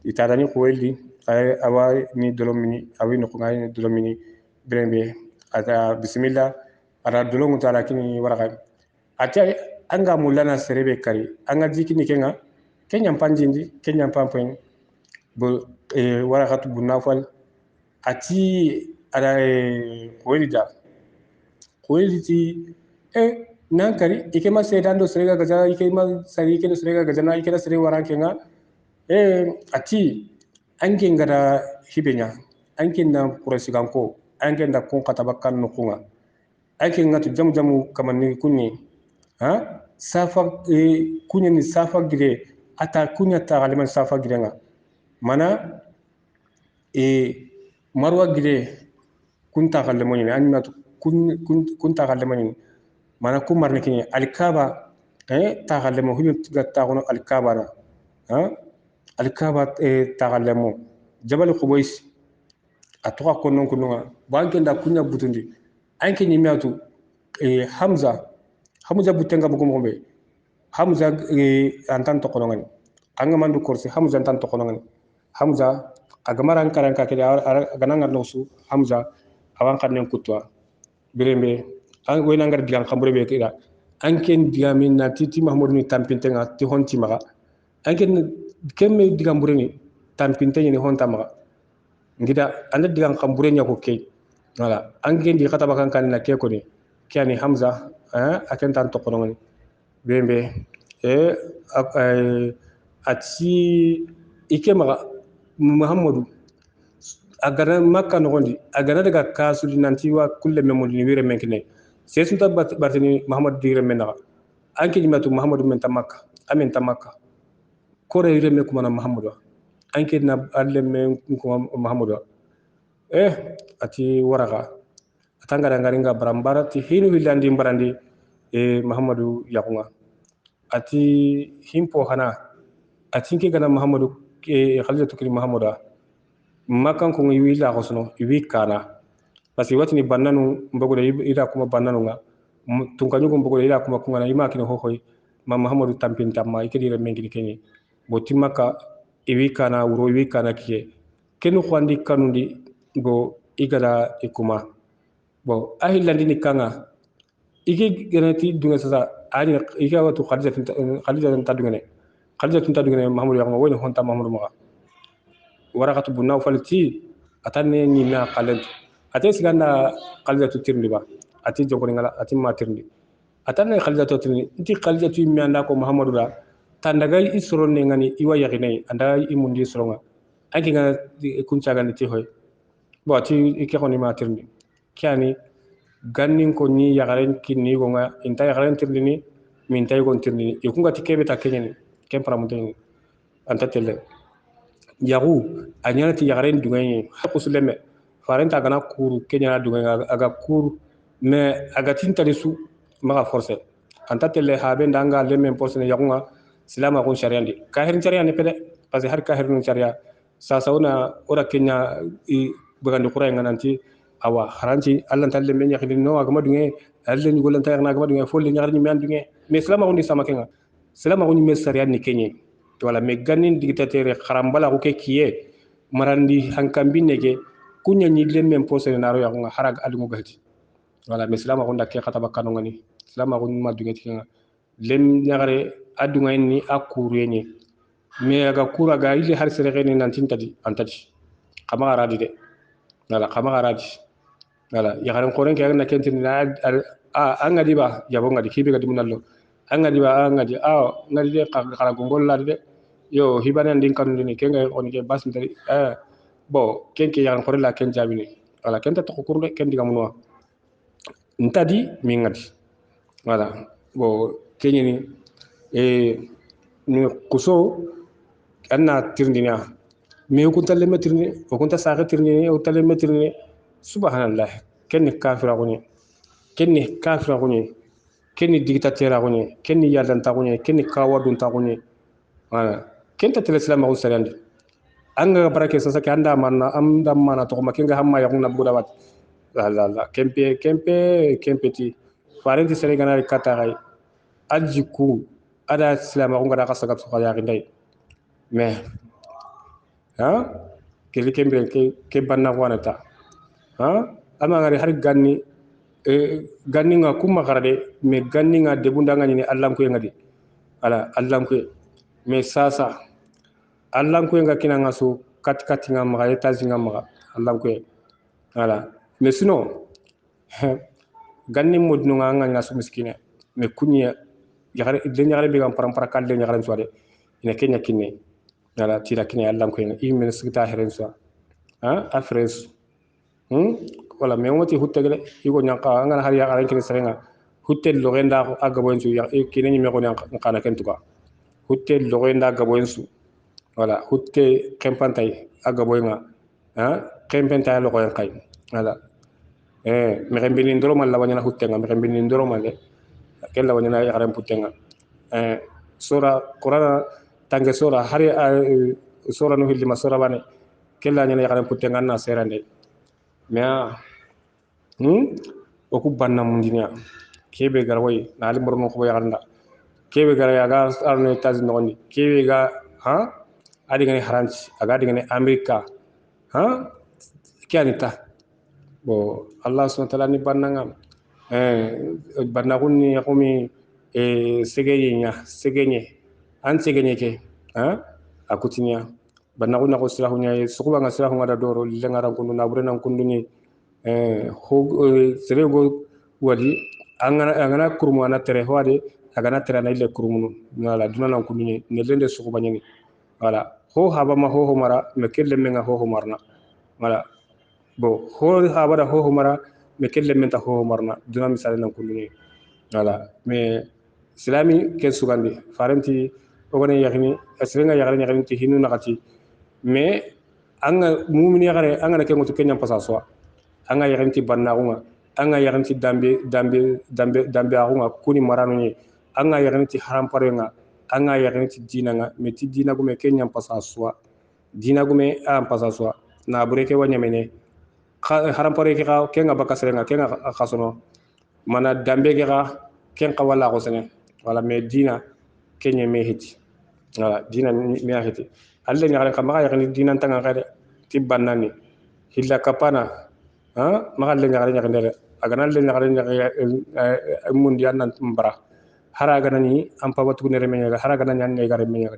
itadani ko weli ay awa ni dolomini awi no ngai ni dolomini brembe ata bismillah ara dolongu tara kini waraka ata anga mulana serebe kari anga jikini kenga kenya panjindi kenya pampen bo waraka tubunna fal ati ara ko weli da ko weli ti nankari ikema sedando serega gaza ikema sari ikena serega gaza na ikena sere warankenga ati anke ngara hibenya anke na kurasiganko anke nda kun katabakan nukunga anke ngatu jamu kamani kunni ha safa kunya ni safa gire ata kunya ta galiman safa girenga mana marwa gire kunta galemoni annatu kunta galemoni mana ku marne kini alkaba tagalemo hulu gatta gono alkaba na alkaba tagalemo jabal khubays atoka konon kununga banke nda kunya butundi anke ni miatu hamza butenga bugo mombe hamza antan to konongani anga mandu korsi hamza antan to konongani hamza agamaran karanka kede gananga nosu hamza awan kanen kutwa birembe an wena ngar digan khambure be kida anken digamin na titi mahmud ni tampintenga ti honti maga anken kemme digam bureni tampintenga ni honta maga ngida anda digan khambure nya ko ke wala anken di khata bakan kan na ke ko ni kiani hamza aken tan to kono bembe ati ike maga muhammadu agara makka no gondi agara daga kasudi nanti wa kulle memodi ni wire menkene sesunta bartini muhammad dire menna anke jimatu muhammadu men tamaka amen tamaka kore yire me kuma na muhammadu anke na alle men kuma muhammadu ati waraka atanga ngaringa barambara ti hinu hilandi mbarandi muhammadu yakunga ati himpo hana atinke gana muhammadu khalidatu kiri muhammadu makan ko ngi la ko sono wi kana parce que watini bannanu mbogo ida kuma bannanu nga tunkanyu ko mbogo ida kuma kunga ima kino hohoy ma muhammadu tampin tamma ikedi re mengi kenyi boti maka wi kana wuro wi kana kiye kenu khwandi kanundi go igala ikuma bo ahillandi ni kanga iki genati dunga sasa ani iga watu khalija tadungene muhammadu yakuma woni honta muhammadu ma warakatu bunna falti atane ni na qalant ate siganda qalatu tirndi ba ati jogoni ngala ati ma tirndi atane qalatu tirndi inti qalatu mi anda ko muhammadu da tandaga isro ne ngani iwa yagine anda imundi isronga anki nga kunca gandi ti hoy bo ati ke khoni ma tirni kyani gannin ko ni yagaren kinni go nga inta yagaren tirni min tay gon tirni ikunga ti kebe ta kenyen kem paramutin anta telle yagu anyana ti yagaren dungay hakusuleme farenta gana kuru kenya dungay aga kuru me aga tinta desu maga forcer anta telle habe ndanga lemme posne yagunga silama gon shariandi kahirin sharia ne pede parce que har kahirin sharia sasa ora kenya i bagandi qura ngananti awa haranti allah talle men yakhidi no aga madunge alle ni golan tayarna aga madunge folle nyaarni men dunge mais silama gon sama kenga silama gon me sharia ni kenye wala me ganin dictateur kharambala ko ke kiye marandi hankambi nege kunya ni lemme posne naro yagunga harag alugo galti wala mais silama gon dakke khataba kanu ngani silama gon madunge tinga lem nyagare adunga ni akuru ni me aga kura ga ile har sere gene nan tintadi antadi kama aradi de wala kama aradi wala ya garan koren ke na kentin na angadi ba yabo ngadi kibe gadi munallo angadi ba angadi ngadi de kala gongol la de yo hibane ndin kanu ni kenga on ke bas ndari bo kenke ya garan koren la ken jabini wala kenta to kurbe ken diga munwa ntadi mi ngadi wala bo kenyini ni kuso anna tirndina me kunta le metirni o kunta saga tirni o tale metirni subhanallah kenni kafira goni kenni dictateur goni kenni yadan ta goni kenni kawadun ta goni wala kenta tele islam ko sarandi anga barake sasa ke anda manna am dam mana to ma kenga hamma yakuna budawat la kempe ti farenti senegal kata gai ajiku ada islam ko ngada kasaga so ya ndai mais ha kele kembere ke banna wanata ha ama ngari har ganni nga kuma garade me ganni nga debunda nga ni allam ko ngadi ala allam ko me sasa allam ko nga kina nga so kat nga ma etage nga ma allam ko ala mais sinon ganni modnu nga so miskine me kunya yagare de nyagare be gam parampara kalde nyagare so de ina kenya kinne ala tira kinne allam ko i men sigta heren so afres wala me woti huttagale igo nyanka ngana har ya garan kini serenga hutte logenda ko aga bonsu ya kini ni me ko nyanka kana kentuka hutte logenda aga bonsu wala hutte kempantay aga boyma kempantay lo ko yankay wala me rembini ndoro mal la wanyana huttenga me rembini ndoro mal de kella wanyana ya garan puttenga sura qur'ana tange sura hari sura no hilli masura bane kella nyana ya garan puttenga na serande mais oku banna mundinya kebe garway na ali morno ko yaranda kebe gar ya ga arno tazi noni kebe ga adi ngani haranci aga adi ngani amerika kianita bo allah subhanahu wa ta'ala ni banna banna kunni yakumi segenye an segenye ke akutinya banna kunna ko sirahunya sukuba nga sirahu ngada doro lenga ran kundu na burena kundu ni serego wadi angana kurmu ana tere wadi agana tere na ile kurmu nala dunana kunni ne lende sukuba nyangi wala ho haba ma ho mara me kelle menga ho marna wala bo ho haba da ho mara me kelle menta ho marna dunana misale nan kunni wala me islami ken sugandi farenti ogone yakhini asrenga yakhini ti hinu nakati me anga mumini yakhare anga ke ngoto kenya pasa so anga yakhini banna kunga anga yakhini dambe akunga kuni marano ni anga yakhini haram parenga anga yakhini dina nga me ti dina gume kenya pasa so dina gume am pasa so na bureke wanyamene haram pare ke ka kenga bakasrenga kenga khasono mana dambe ke ka ken qawala ko sene wala me dina kenya me hiti wala dina me hiti alle nyaare kam ma yakhini dina tanga kade tibanani hilla kapana ma alle nyaare ndere agana alle nyaare mundi annan mbara haraga nani am pa watu ne remenya haraga nani an ngare menya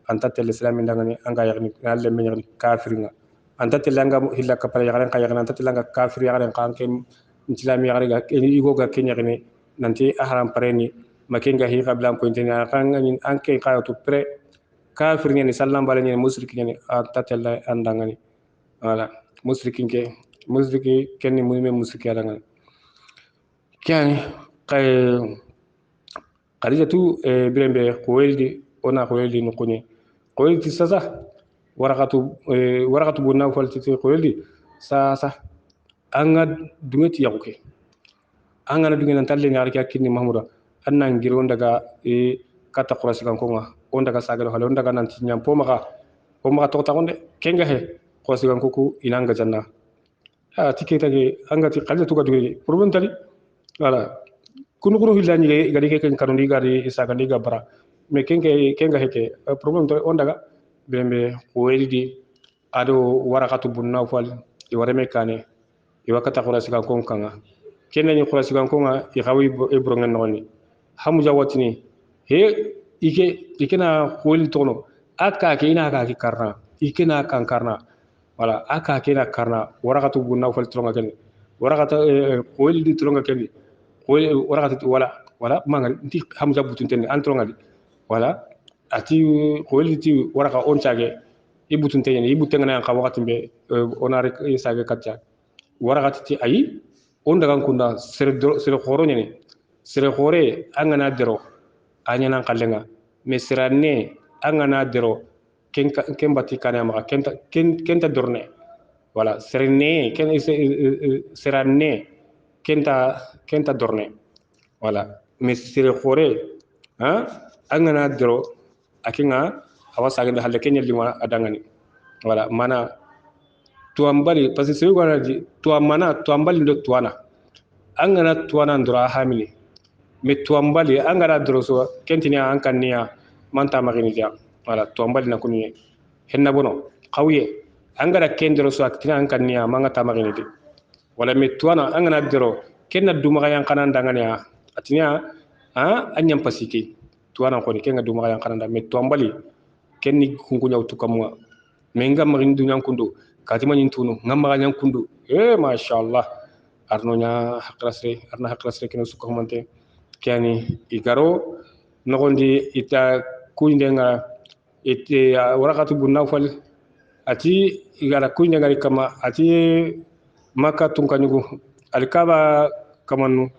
anta tel islam ndangani anga yakhini alle me yakhini kafirina anta tel anga hilla kapana yakhani ka yakhani anta tel anga kafir yakhani kan ken islam yakhani ga igo ga kenya yakhini nanti haram pareni makenga hi qabla ko intena kan ngani anke qayatu pre kafir ni sallam bala ni musrik ni tatalla andangani wala musriki kenni mu'min musriki andangani kyani kay khadijatu birembe qoyeldi ona qoyeldi no kunye qoyeldi sasa warakatu bunna falti qoyeldi sasa anga dungeti yakuke anga na dungen talle ngar kya kinni mahmuda anna ngir on daga kata qurasi kan konga on daga sagalo halo on daga nan tinyam pomaka to takonde kenga he qurasi kan kuku inanga janna tiketa ge anga ti khadijatu ga dugi problem tali wala kunu hillani gadi ke kan kanundi gadi isagandi gabara me kenga heke problem to on daga bembe weldi ado warakatu bunna fal i warame kane i wakata qurasi kan kon kanga kenna ni qurasi kan konga i xawi e brongen noni hamu jawatini he ikena qol tono aka ke ina ka ki karna ikena kan karna wala aka ke na karna warakatu bunna fal tronga ken warakata weldi tronga ken warakatu wala mangal nti hamu jabutun ten antronga di wala ati weldi ti waraka on chage ibutun teyene ibutun ngana ka wakati be onare sage katcha warakati ti ayi on daga kunda sere khoro nyene sere khore angana dero anyana kallenga me serane angana dero ken bati kana ma kenta dorne wala serene serane kenta dorne wala me sere khore ha angana dero akinga awasage halle kenya lima adangani wala mana tuambali parce que c'est quoi dit tuambali ndo tuana angana tuana ndura hamili me tuambali angara droso kentini ankania manta magini dia wala tuambali na kunye henna bono qawiye angara kendro so aktina ankania manga tamagini di wala me tuana angana dro kenna duma yang kanan dangania atinya anyam pasiki tuana ko ni kenga duma yang kanan da me tuambali kenni kungunya utukamwa menga magini dunyan kundu katima nyintunu ngamma nyang kundu mashallah arnonya haklasre kino suko mante kyani igaro nogondi ita kuindenga ite warakatu bunna fal ati igara kuindenga kama ati maka tunkanyugo alkaba kamanu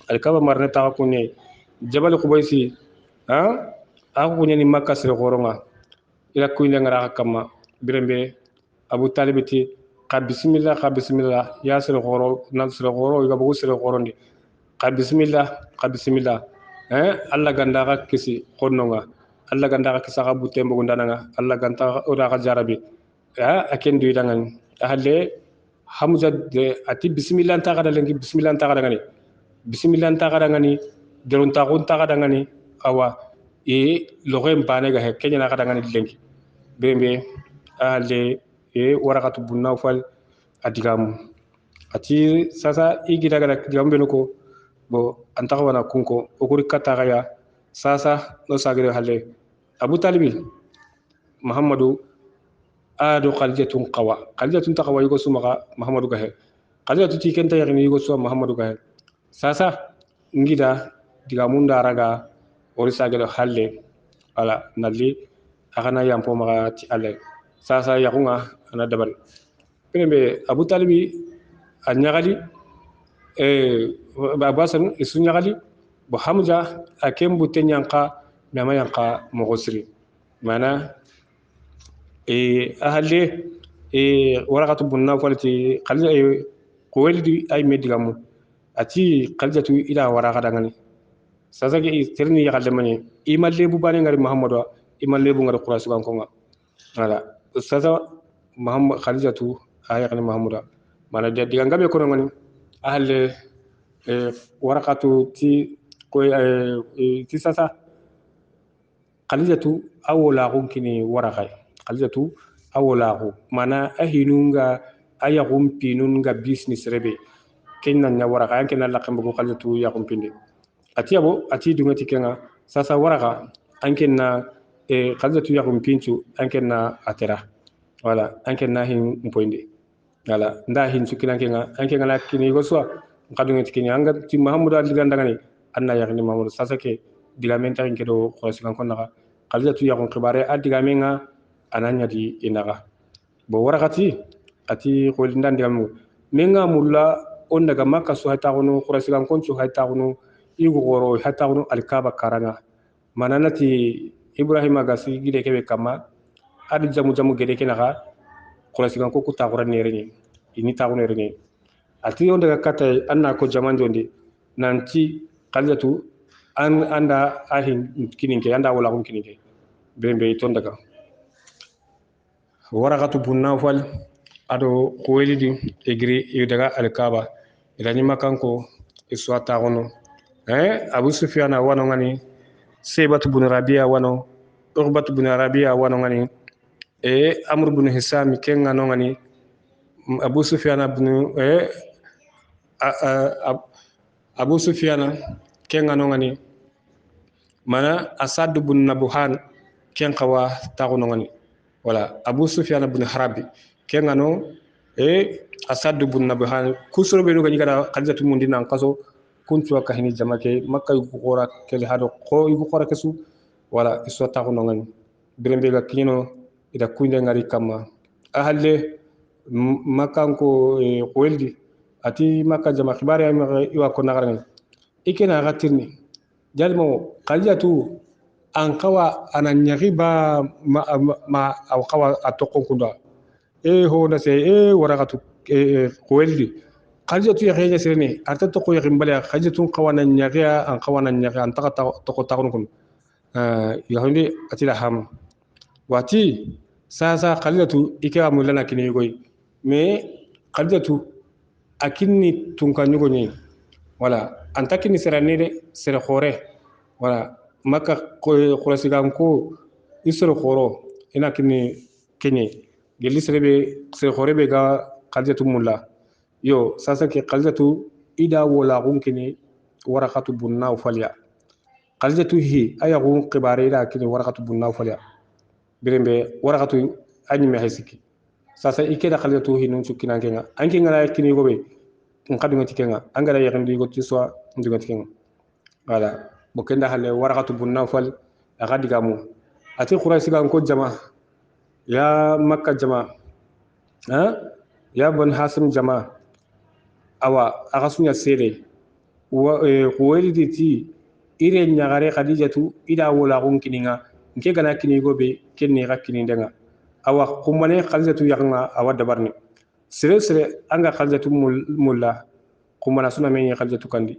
alkaba marne ta kunye jabal qubaysi aku kunye ni maka sere goronga ila kuindenga kama birembe abu talibiti ka bismillah ya sere goro nan sere goro iga bugu sere gorondi ka bismillah alla ganda ka kisi qonnonga alla ganda ka kisa ka butembo gundana alla ganta ora ka jarabi aken du dangan halle hamza de ati bismillah ta kada lengi bismillah ta kada ngani deron ta gon ta kada ngani awa logem bane ga he kenya na kada ngani lengi bembe halle warakatu bunna fal adigamu ati sasa igida gada digambe ko bo antaka wana kunko okuri kata gaya sasa no sagere halle abu talibi muhammadu ado khalijatun taqwa yugo sumaka muhammadu gahe khalijatu ti kenta yakini yugo suma muhammadu gahe sasa ngida digamunda raga ori sagere halle ala nalli akana yampo maka ti alle sasa yakunga ana dabal pembe abu talibi anyagali babasan isu nyagali bo hamza akembu tenyanka nama yanka mogosri mana ahalle warakatu bunna falti khalja ko weldi ay medigamu ati khaljatu ila waraka dangani sasa ke terni yakalle mani imalle bu bane ngari muhammadu imalle bu ngari qurasu kan konga wala sasa muhammad khalijatu ayakani muhammadu mana dia digangabe ko ngani ahalle warakatu ti ko ti sasa khalijatu awola ko kini waraka khalijatu awola ko mana ahinunga ayagum pinunga business rebe kenna nya waraka yanke na lakam ko khalijatu yagum pinde ati dungati kenga sasa waraka anke na khalijatu yagum pinchu anke na atera wala anke na hin mpoinde wala nda hin sukina kenga anke ngala kini go so kadungati kini anga ti muhammadu al digandangani anna yakni muhammadu sasa ke diga menta ke do khosikan konna khalijatu yakon khibare adiga menga ananya di inaga bo warakati ati kholindan digamu menga mulla on daga makka su hayta gono qurasigan kon su hayta gono igu goro hayta gono alkaba karanga mananati ibrahima gasi gide kebe kama adi jamu jamu gede kenaga qurasigan ko kuta qura nereni ini ta gono nereni ati on daga kata anna ko jaman jonde nanti khalijatu anda ahin kininke anda wala kun kininke bembe ton daga warakatu bunna fal ado koyidi egri daga alkaba ilani makanko iswata gono abu sufyan wano ngani sebat bun rabia wano urbat bun rabia wano ngani amr bun hisam kenga no ngani abu sufyan bun abu sufyan kenga no ngani mana asad bun nabuhan ken qawa tagono ngani wala abu sufyan bun harabi kenga no asad bun nabuhan kusro be no gani kada khalijatu mundina qaso kuntu kahini jamake makka yugo qora kele hado ko yugo qora kesu wala iso tagono ngani birembe ga kino ida kunde ngari kama ahalle makka ko weldi ati makka jama khibari iwa ko nagarani ikena gatirni jalmo khalijatu an qawa anan nyariba ma aw qawa atokon kunda ho na se warakatu weldi khalijatu ya khayja sirni arta to ko yakhim bala khalijatu qawana nyaga an qawana nyaga an taka to ko takon kun ya hunde atila ham wati sasa khalijatu ikewa mulana kini goy me khalijatu akinni tunka nyugo ni wala antakini serani de sere khore wala maka khurasigan ko isro khoro ina kini kenye gelli sere khore be ga khalijatu mulla yo sasa ke khalijatu ida wala gunkini warakatu bunna falya khalijatu hi aya gun qibare ida kini warakatu bunna falya birembe warakatu anyi me haysiki sasa ikeda khalijatu hi nun sukina kenga anki ngala kini gobe ngadu ngati kenga angara yakhindi go tiswa ndugati kenga wala bokenda halle warakatu bunna fal agadiga mu ati quraysi ga ko jama ya makka jama ya ban hasim jama awa agasunya sere wa qoyidi ti ire nyagare khadijatu ida wala gon kininga nke gana kini gobe kenni ga kini denga awa kumane khadijatu yanga awa dabarni sere anga khadijatu mulla kumana suna men khadijatu kandi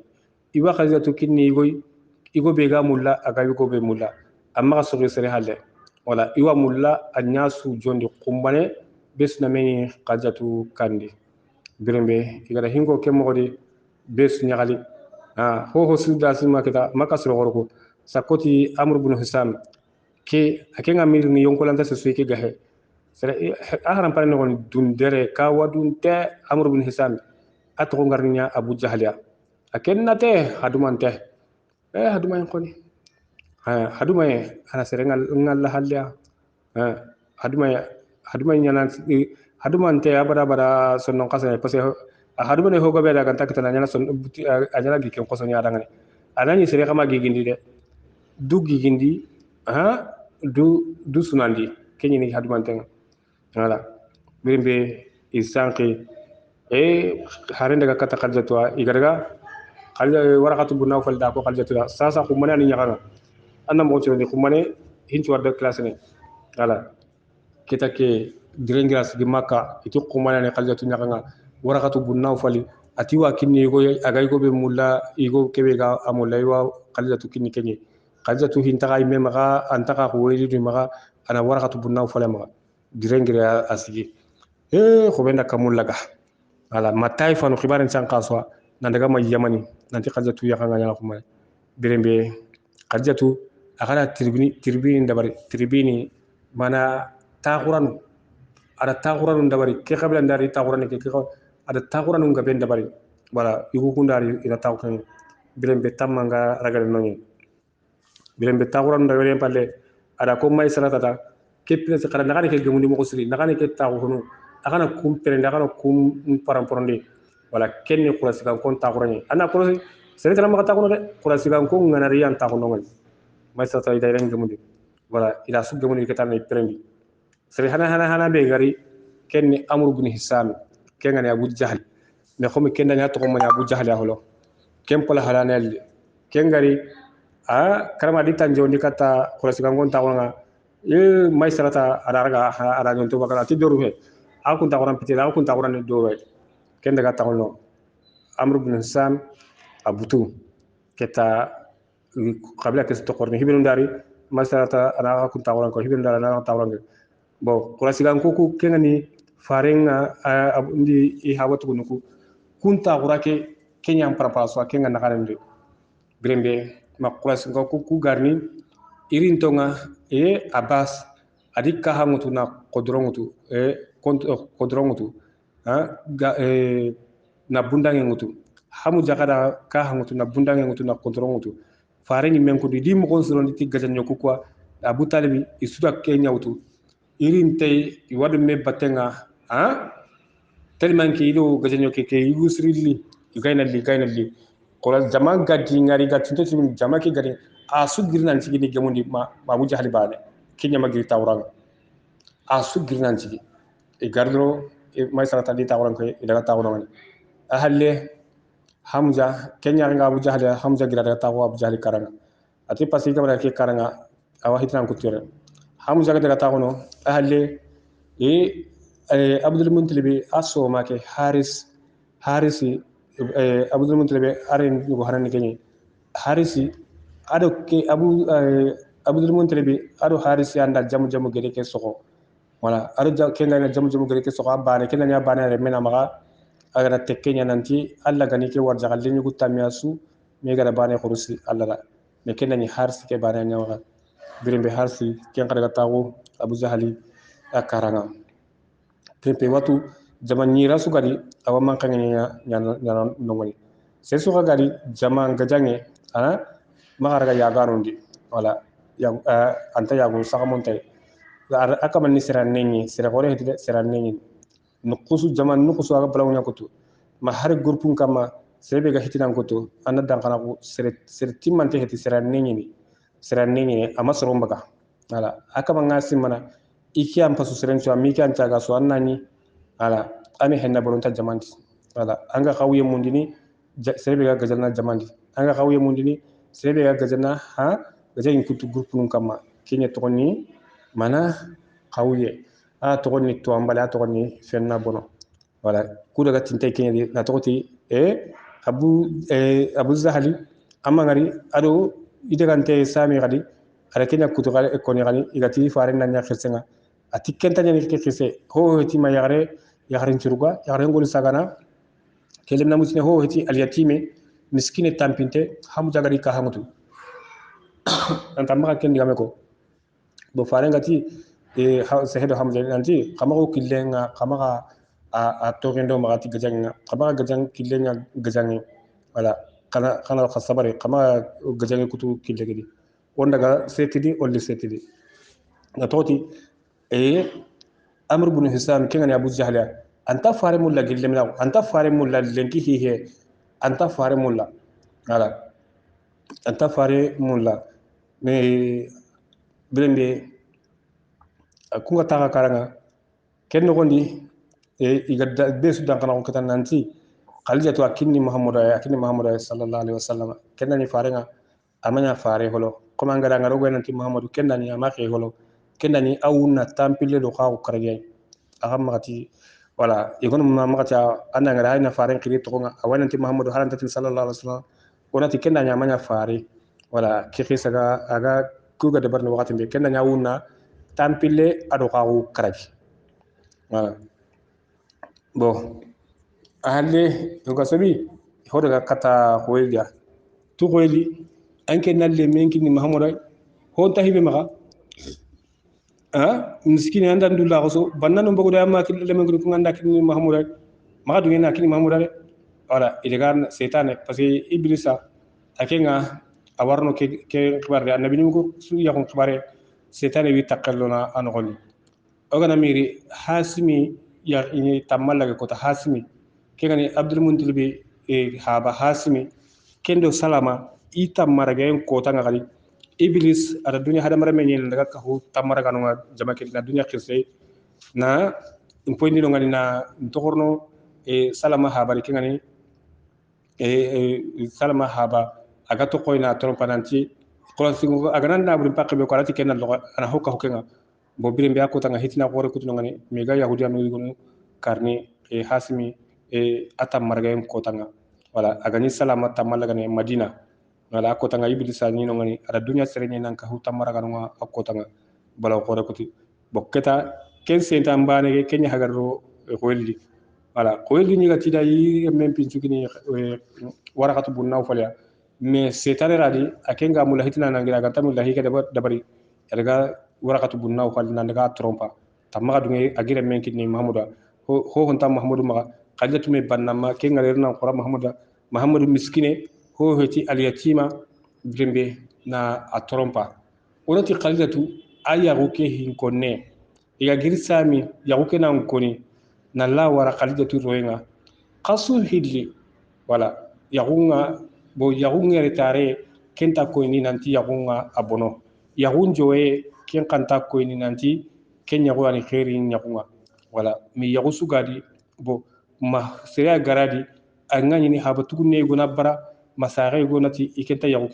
iwa khadijatu kinni goy igo be ga mulla aga igo be mulla amma so sere halle wala iwa mulla anyasu jondi kumane besna men khadijatu kandi birembe igara hingo kemogodi bes nyagali ho suda sima kita makasro gorko sakoti amr ibn hisam ke akenga mir ni yonkolanta se suike gahe sere ahram parne gon dundere ka wadun te amr ibn hisam atko ngarnya abu jahliya akennate hadumante hadumay koni hadumay ana sere ngal halya hadumay nyana hadumante abada sonnon kasane parce que hadumane hogo be daga takta nyana son ajana gi ken koson ya dangane anani sere kama gigindi de du gigindi du sunandi kenyi ni hadumante wala birimbe isanki haren daga kata khalijatu igaraga khalija warakatu bunna fal da ko khalijatu sasa khumane ani nyaka anna mo ci ni khumane hinci warda classe ne wala kita ke direngras di makka itu khumane ni khalijatu nyaka warakatu bunna fali ati wa kinni go agay go be mulla igo kebe ga amulla wa khalijatu kinni kenyi khalijatu hinta me maga antaka ko weli maga ana warakatu bunna fali maga direngira asigi khobenda kamulla ga wala matay fanu khibaran san qaswa nan daga ma yamani nanti khalijatu yakanga nyala khumane birembe khalijatu akala tirbini dabari tirbini mana taquran ada taquran dabari ke qabla ndari taquran ke ada taquran ngabe dabari wala yugo kundari ina taquran birembe tamanga ragal noni birembe taquran dabari palle ada ko may salata ke pres khara nagani ke gemundi mo siri nagani ke taquran akana kum pere akana kum paramporondi wala kenni qurasigan kon taquran ana qurasi sere tala maka taquran de qurasigan kon nganari an taquran may salata ida ren gemundi wala ila su gamuni ketan ni prendi sere hana be gari kenni amru ibn hisam kenga ni abu jahl me xomi kenda nya to mo nya abu jahl ya holo ken pola halanel ken gari a karama di tanjo ndi kata ko siga ngon ta wonga e may sarata araga ara nyon to bakala ti doru he a kun ta waran pitira a kun ta waran do ken daga ta hono amru ibn hisam abutu keta qabla kes to korni hibinu dari masarata ana kun ta waran ko hibinu dara na ta waran bo ko siga ko kenani farenga ndi i hawatu nuku kunta gurake kenya parapaso kenga nakarande grembe makulas ku garni irin tonga abbas adika hangutu na kodrongutu kodrongutu ha na bundange ngutu hamu jakada ka hangutu na bundange ngutu na kodrongutu fareni menku di mo konsono ti gajanyo kwa abu talibi isuda kenya utu irin tay wadu me batenga ha tellement que ido gajanyo ke yusrili gayna li kola jama gadi ngari gati to timin jama ke gadi a su girnan cigi ni gamundi ma bu jahli bane kenya magri tawran a su girnan cigi e gardro e may sarata di tawran ko e daga tawran a halle hamza kenya nga bu jahli hamza gira daga tawa bu jahli karanga ati pasi gamara ke karanga awa hitran ko tere hamza daga tawno a halle abdul muntalibi aso make harisi abdul muntalibi aren go harani kenyi harisi ado ke abdul muntalibi ado harisi anda jamu gede ke soko wala ado kenga jamu gede ke soko abane kenga nya bana re mena maga agara tekkenya nanti alla gani ke warja galle nyugo tamiasu me gara bane khurusi alla la me kenga ni harisi ke bana nya maga birimbe harisi kenga daga tawo abu jahali akaranga pepe watu zaman nyira su gadi awa man kan nya nongoni sai su gadi zaman gajange ana magaraga ya garondi wala ya anta ya go sakamonte aka man ni siran nenni sira gore hedi siran nenni nukusu zaman nukusu aga balawnya kutu ma har gurpun kama sebe ga hitinan kutu anna dan kana ko sir timmante hedi siran nenni ama sorombaga wala aka man ngasim mana iki am pasu siren so mi kan taga so annani ala ami henna bolonta jamanti wala anga khawye mundini sebe ga gajalna jamanti anga khawye mundini sebe ga gajalna ha gajayin kutu groupe nun kama kenya tokoni mana khawye a tokoni to ambala tokoni fenna bono wala ku daga tinte kenya na tokoti abu zahali amma ngari ado idegante sami gadi ara kenya kutu gale koni gani igati fare nanya khirsenga ati kenta nyani ke khise ho heti ma yagare nchuruga yagare ngol sagana kelem na musine ho heti al yatime miskine tampinte hamu jagari ka hamutu anta maka kendi gameko bo fare ngati sehedo hamza nanti kamako killenga kamaka a togendo magati gajanga kamaka gajang killenga gajangi wala kana khasabare kama gajangi kutu killegedi wondaga setidi olli setidi na toti amr ibn hisam kengani abu jahla anta fare mulla gillemla anta fare mulla lenki hihe anta fare mulla ala anta fare mulla me brende kunga taga karanga kenno gondi iga besu dan kana ko nanti khalija to akinni muhammad sallallahu alaihi wasallam kennani farenga amanya fare holo kuma ngara ngaro go nanti muhammad kennani amake holo kennani awuna tampile do xaw karagay agam magati wala igon magati anna ngara hayna fare kiri to nga awananti muhammad harantati sallallahu alaihi wasallam onati kennani amanya fare wala kixisaga aga kuga de barno wakati be kennani awuna tampile ado xaw karagi wala bo alle to gasabi hodaga kata hoyga to hoyli anke nalle menki ni muhammad hon tahibe maga miskini anda ndulla ko so banna no mbogo dama kil le mengu ko nganda kini mahmoud ma du ngena kini mahmoud wala ilegan setan parce que iblisa akenga awarno ke xibar de annabi ni ko su yakon xibare setan wi takallona an goni ogana miri hasimi ya ini tamalla ko ta hasimi kengani abdul muntalibi haba hasimi kendo salama itam maragayen ko tanga kali iblis ada dunya hada mara menyen daga ka hu tamara kanunga jama na dunya khirse na impoindi no ngani na ntokorno salama habari kingani salama haba aga to koyna trompananti ko singo aga nan na burin pakke be ko alati kenal lo ana hokka hokkenga bo birim be akota nga hitina gore kutuno ngani mega yahudiya no yigonu karni hasimi atam margayem kotanga wala aga ni salama tamalla gane madina wala akota nga iblisa ni no ngani ada dunya sereni nan ka hutam maraga no akota nga bala gore kuti bokketa ken senta mbane kenya hagarro hoyli wala hoyli ni gatida yi mem pinchukini warakatu bunna falya mais setane radi akenga mula hitina nangira ganta mula hike dabari erga warakatu bunna fal nan daga trompa tamma dunge agire men kidni mahmuda ho honta mahmudu ma qadatu me bannama kenga lerna qura mahmudu miskine ho heti al yatima brimbe na a trompa onati qadatu aya ruke hin konne iga girsami yaruke nan koni na la wara qadatu roenga qasu hidli wala yagunga bo yagunga retare kenta ko ni nanti yagunga abono yagun joye ken kanta ko ni nanti ken yago ani khairi yagunga wala mi yagu sugadi bo ma seya garadi angani ni haba tugunne gona bara masare gonati ikenta yagu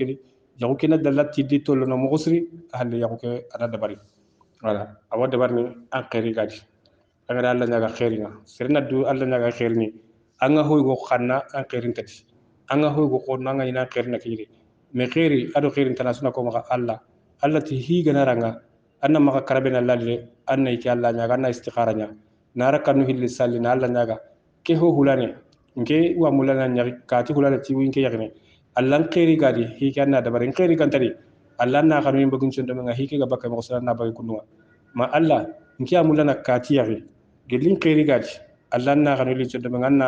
kena dalati di tolo no mogosri halle yagu ke ana dabari wala awa dabarni an khairi gadi anga Allah nyaga khairi nga serna du Allah nyaga khairi ni anga hoy go khanna an khairin kati anga hoy go ko nanga ina khair na kiri me khairi ado khairin tanasuna ko maka Allah ti higa naranga anna maka karabena lalle anna iki Allah nyaga anna istikhara nya nara kanu hilli salli na Allah nyaga ke ho hulane nke wa mulana nyari kati hulane ti winke yagne Allah khairi gadi higa na dabarin khairi kantari Allah na kanu imbagun chondo nga higa ga bakka mo sala na bagi kunwa ma Allah nke amulana kati yari gelin khairi gadi Allah na kanu li chondo nga anna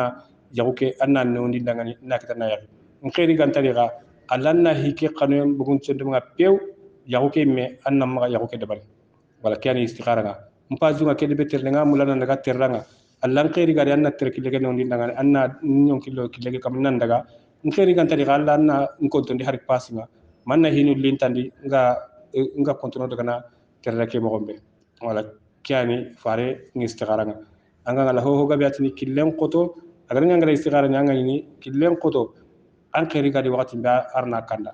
yaguke anna nondi dangani nakata na yaki ngeri gantari ga alanna hike kanu bugun chondo nga pew yaguke me anna ma yaguke dabal wala kani istikhara ga mpa junga ke de beter nga mulana daga terranga allan ngeri ga anna terki lege nondi dangani anna nyon kilo kilege kam nan daga ngeri gantari ga alanna nkonto ndi hari pasinga manna hinu lintandi nga kontono daga na terra ke mo gombe wala kani fare ngi istikhara nga anga ngala ho ga biatini killen qoto agar ngara istikhara nyanga ni killen qoto an khairi gadi wakati ba arna kanda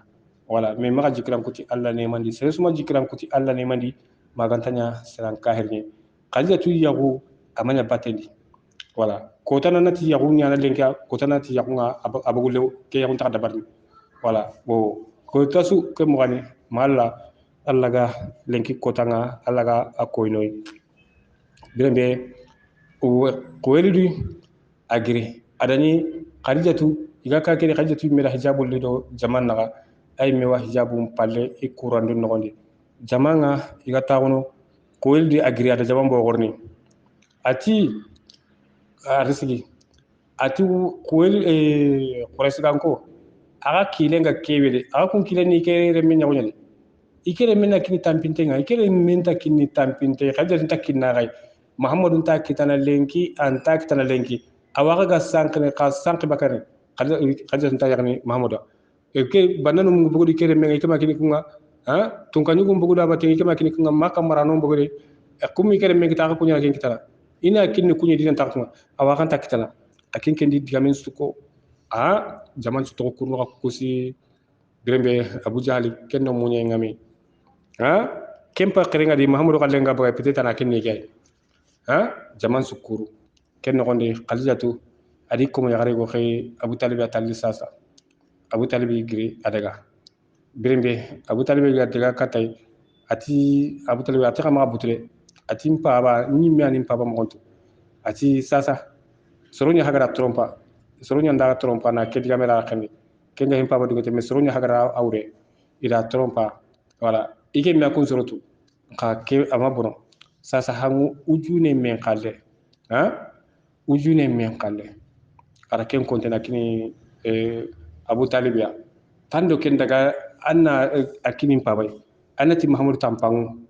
wala me maga jikram kuti Allah ne mandi sai suma jikram kuti Allah ne mandi magantanya seran kahirni qalja tu yagu amanya batendi wala ko tan nati yagu nyana lenka ko tan nati yagu nga abagulew ke yagu ta dabarni wala bo ko tasu ke mo gani malla Allah ga lenki ko tanga Allah ga akoynoy birembe ko welidu agiri adani qarijatu iga ka kene qarijatu mera hijabul lido zaman naga ay mewa hijabum palle e kurandu nogondi jamanga iga tawono ko weldi agiri ada zaman bo gorni ati arisigi ati ko wel quresiganko aga kilenga kewede aga kun kileni kere men nyawnyali ikere men nakini tampintenga ikere men takini tampinte qarijatu takinna gai muhammadu ta kitana lenki anta kitana lenki awaga ga sankne ka sank bakari qadja ta yagni mahmuda ke bananu mu bugudi kere me kama kini kunga ha tunkani gum buguda ba tingi kama kini kunga maka marano bugudi kumi kere me kita kunya ken kitala ina kinni kunya dinan ta kunga awaga ta kitala akin kendi digamen suko zaman su to kurno ka kusi grembe abu jali kenno munye ngami kempa kerenga di mahmudu kallenga ba peut-être na kinni gay zaman sukuru ken no gonde qalijatu adi ko mo yagare go xey abu talib atalli sasa abu talib giri adaga birembe abu talib ga daga katay ati abu talib ati xama butule ati mpa ba ni mi ani mpa ba mo gontu ati sasa soronya hagara trompa soronya nda trompa na ke diga mera xamni ken ga mpa ba dugote me soronya hagara awre ila trompa wala ike mi akun sorotu ka ke ama bono sasa hangu ujune men kalle ujune men kalle ara ken kontena kini abu talibia tando ken daga anna akini pabay anati muhammad tampang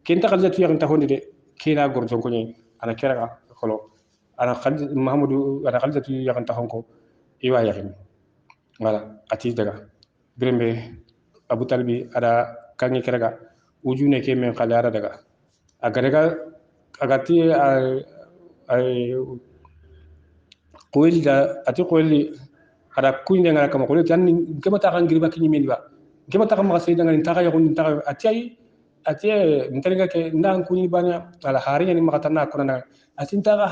ken ta kalle tu yang ta honde de kena gorjon ko ni ana kera kholo ana kalle muhammadu ana kalle tu yang ta honko iwa yakin wala ati daga birembe abu talibi ada kangi keraga ujune ke men khala daga agarega agati qoyli da ati qoyli ada kuinde ngara kama qoyli tan kema ta kan girba kini mendiba kema ta kan ma sayda ngani ta ga yakun ta ati ntenga ke ndan kuni banya ala hari ni makata na kuna ati ta ga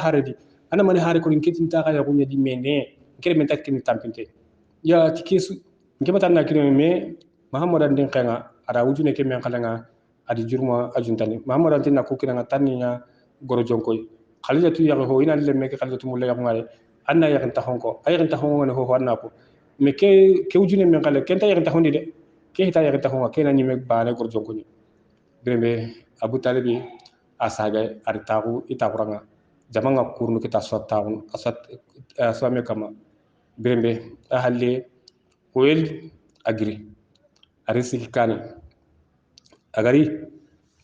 hari di ana mani hari ko nkitin ta ga yakun di mene kire men takini tampinte ya tikesu kema ta na kire me muhammadan din kanga ada ujune ke men khalanga adi jurma ajuntani muhammadan tin na ko kina taninya goro jonkoy khalijatu ya ho ina le me ke khalijatu mulla ya ngare anna ya kan tahonko ay kan tahonko ne ho anna ko me ke ujune men khale ken ta ya kan tahondi de ke hita ya kan tahonko ke na nyime baane goro jonko ni bembe abu talibi asaga ari tagu itakuranga jamanga kurnu kita sottaun asat asame kama bembe ahalle koyel agri ari sikani agari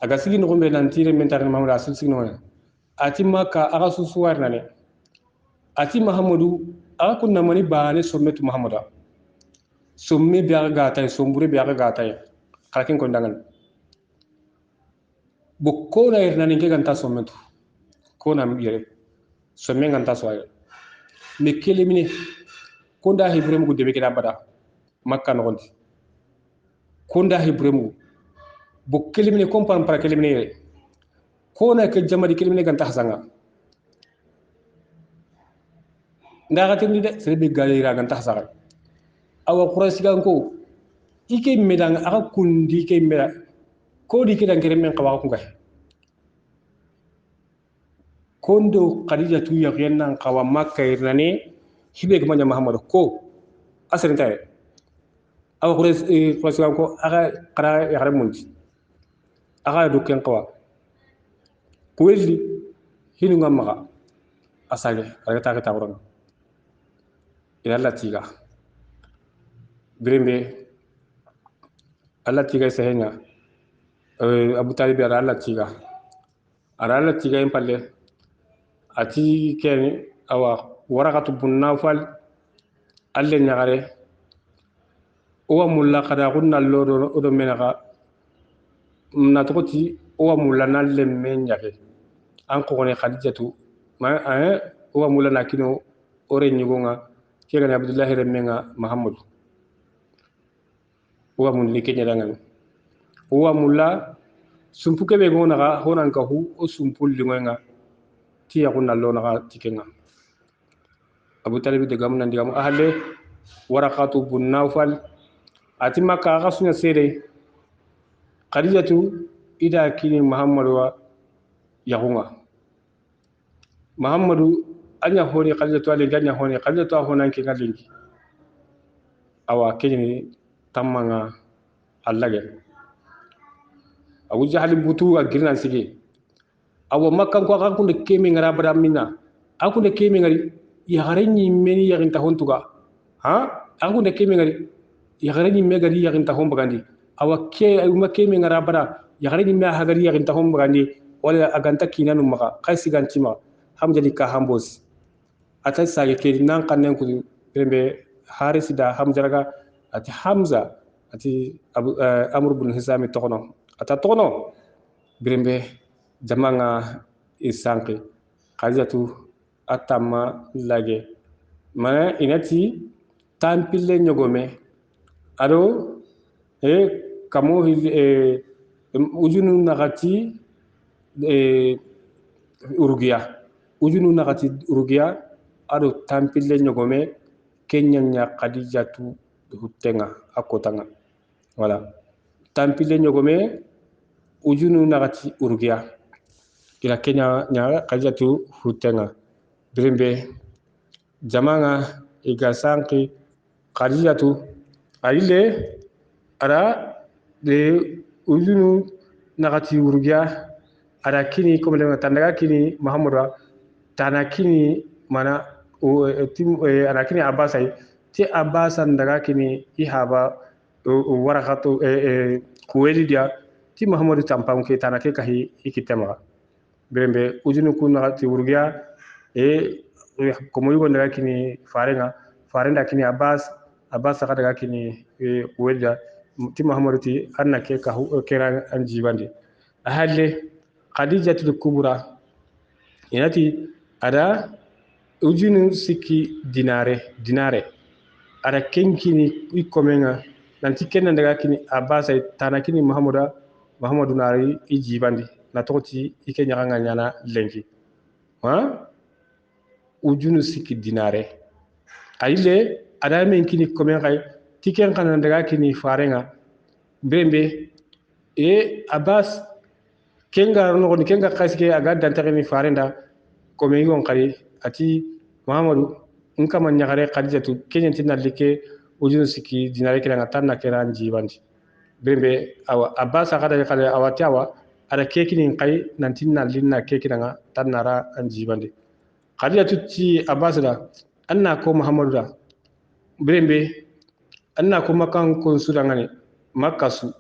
aga sigi no gombe nan tire mentar mamra asul sigi no ati maka aga susuwar nane ati muhammadu aga kunna mani baane sommetu muhammada somme biaga gata sombure biaga gata kalakin kondangan bukko na irna ninge ganta sommetu kona yere somme ganta soya me kelemine konda hibrem gu debe kida bada makka no gondi konda hibrem gu bu kelemine kompan para kelemine yere kona ke jamadi kelemine ganta hasanga ndaga temni de serbe galira ganta hasanga awa qurasi ganko ike medang aga kundi ke meda ko di kidan keremen qawa ko ngay kondo khadija tu yaqinan qawa makka irnane hibe gama muhammad ko asrin tare aw qurasi ganko aga qara yaqra munti aga do ken qawa ko welli hinu ngamma asage aga ta ta wuran ila tiga birembe Allah tiga sehenya abu talib ara Allah tiga en palle ati keni awa waraqatu bunna fal alle nyagare owa mulla kada kunna lodo odo menaka na tokoti owa mulla nalle men nyake an ko ne khadijatu ma owa mulla nakino ore nyigonga kega abdullah remenga muhammad owa mun likenya dangan owa mulla sumpuke be gona ga honan ka hu o sumpul lingonga ti ya kunna lona ga tikenga abu talib de gamna ndigam ahale waraqatu bunawfal ati makka ga sunya sede khadijatu ida kini muhammadu wa yahunga muhammadu anya honi khadijatu ale ganya honi khadijatu honan ki ngalingi awa kini tamanga allage abu jahal butu agirna sige awa makka ko ka kunde kemi ngara bada minna akunde kemi ngari ya garenyi meni ya ginta hontuga ha akunde kemi ngari ya garenyi megari ya ginta hombagandi awa ke ma kemi ngara bada ya garenyi me hagari ya ginta hombagandi wala aganta kinanu maka kaisi gantima hamjali ka hambos ata sage ke nan kanen ku rembe harisida hamjaraga ati hamza ati amr ibn hisam tokono ata tokono birembe jamanga isanki khadijatu atama lage mana inati tampille nyogome ado kamo ujunu nagati urugiya ado tampille nyogome kenyanya khadijatu hutenga akotanga wala tampille nyogome ujunu nagati urugiya ila kenya nya khadijatu hutenga birembe jamanga igasanki khadijatu aile ara de ujunu nagati urugiya ara kini komle tandaga kini muhammadu tana kini mana ana kini abasai ti abasan daga kini ihaba waraqatu kuwelidia ti muhammadu tampam ke tana ke kahi ikitema birembe ujunu kunagati urugiya komo yugo daga kini farenda kini abbas daga kini kuwelidia ti muhammadu ti anna ke ka kera an jibandi ahalle khadijatul kubra inati ada ujunu siki dinare ada kenkini ikomenga nanti kenna daga kini abasa tana kini muhammadu nari ijibandi na toti ike nyanga nyana lengi ha ujunu siki dinare ayile ada men kini komen kay tiken kana daga kini farenga bembe abbas kenga no ni kenga kaske aga dantare ni farenda komen yon kali ati muhammadu nkama nyagare khadijatu kenyen tinalike ujunu siki dinare kila ngatanna kera njibandi bembe awa abbas kada kada awati awa ada kekini kai nantinna linna kekina nga tannara njibandi khadijatu ti abbas da anna ko muhammadu da bembe anna ko makan ko sudangani makasu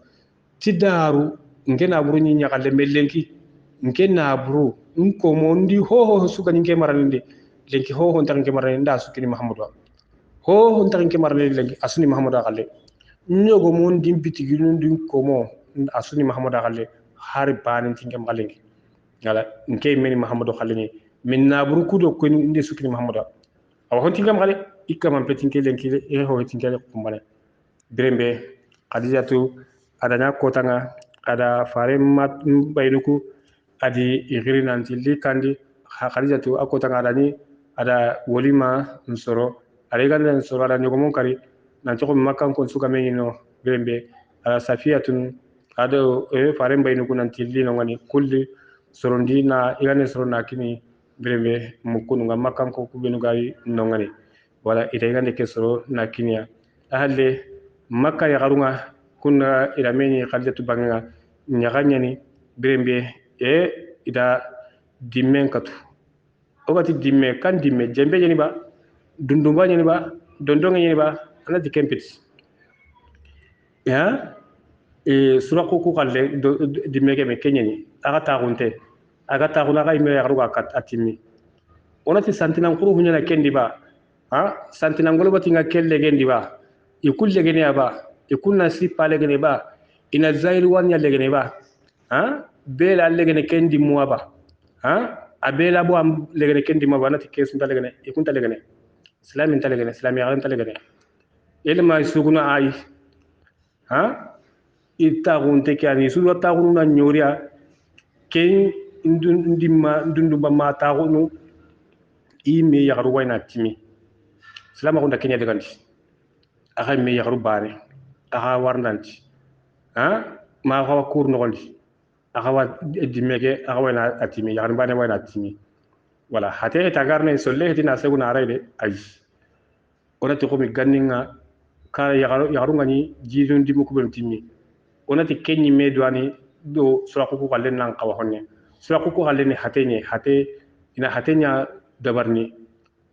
tidaru ngena buru nyi nyakalle melenki ngena buru nko mondi ho suka nyinge marande lenki ho ntar nge marande nda sukini muhammadu ho ntar nge marande lenki asuni muhammadu galle nyogo mondi bitigi ndu ko mo asuni muhammadu galle har banin tingam galenki ngala nke meni muhammadu galle ni minna buru kudo ko ndi sukini muhammadu aw hon tingam galle ikama petinke lenki ho tingale kumbane birembe khadijatu adanya kotanga ada fare mat baynuku adi igiri nanti likandi khadijatu akotanga adani ada wolima nsoro aleganda nsoro ada nyogomon kari nanti ko makan kon suka menino birembe ada safiyatun ada fare baynuku nanti lino ngani kulli sorondi na igane soro na kini birembe mukunu nga makan ko kubenu gari nongani wala ita igande ke soro na kinia ahalle makka ya garunga kunna ila meni khadijatu banga nyaganyani birembe ida dimmen katu obati dimme kan dimme jembe jeni ba dundumba jeni ba dondonga jeni ba ana dikempit ya surako ku kalle dimme ke me kenyani aga tagunte aga taguna ga ime ya garuga kat atimi onati santinan kuru hunya na kendi ba santinan golo batinga kelle gendi ba ikulle gene ba ikunna sipa legene ba ina zairi wanya legene ba bela legene kendi muaba abela bo am legene kendi muaba nati kesu legene ikunta legene islami ta legene islami yaran ta legene elma suguna ay itagunte kyani sulu tagunu nyoriya ken ndundumba ma tagunu ime yagaru wayna timi islama ko ndakenya degandi akhay me yagaru bane aha warnanti ma xawa kur nogondi axawa dimmeke axa wayna atimi yaxan bane wayna atimi wala hate tagarne solle hetina seguna arayde ay onati xomi ganninga ka yaxarunga ni jidon dimu kubenu timmi onati kenni me duani do suraku xalen nan xawa honne suraku xalen ni hate ina hatenya dabarni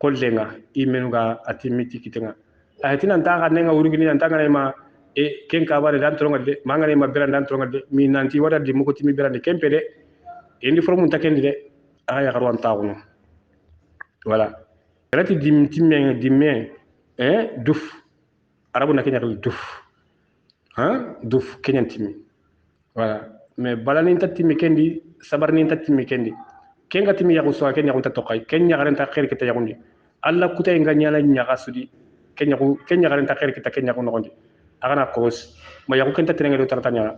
kollenga imenuga atimi tikitenga ahetina ntaga nenga urugini ntaga nema ken ka bare dan tronga de mangane ma beran dan tronga de mi nanti wada di mukoti mi beran kempe de indi formu takendi de aya garwan taawno wala rati dim timme dimme duf arabu na kenya duf duf kenyan timmi wala mais balani tatimi kendi sabarni tatimi kendi kenga timi yago so kenya kunta tokay kenya garanta khair kita yagundi alla kutay nga nyala nyaga sudi kenya garanta khair kita kenya ko nogondi agana kos ma yago kenta tenenge do tartanya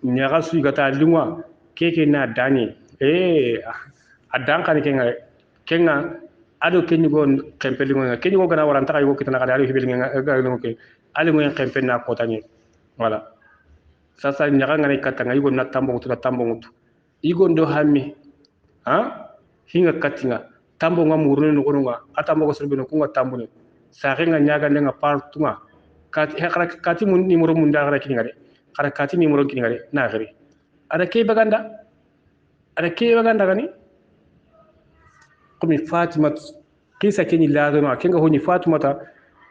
nyaga su gata lingwa keke na dani adan kan kenga ado kenyu gon kempelingo kenyu go gana waranta kayo kitana kada ado hibelinga galo ke ali mo kempen na kotanye wala sasa nyaga ngani katanga yugo na tambo ngutu igo ndo hammi hinga katinga tambo nga murune no gonunga atambo go serbe no kunga tambune sa renga nyaga ndenga partunga kati mun nimero mun da gara kinga de kara kati nimero kinga de na gari ada ke baganda gani komi fatima kisa kenyi laado no kenga honi fatima ta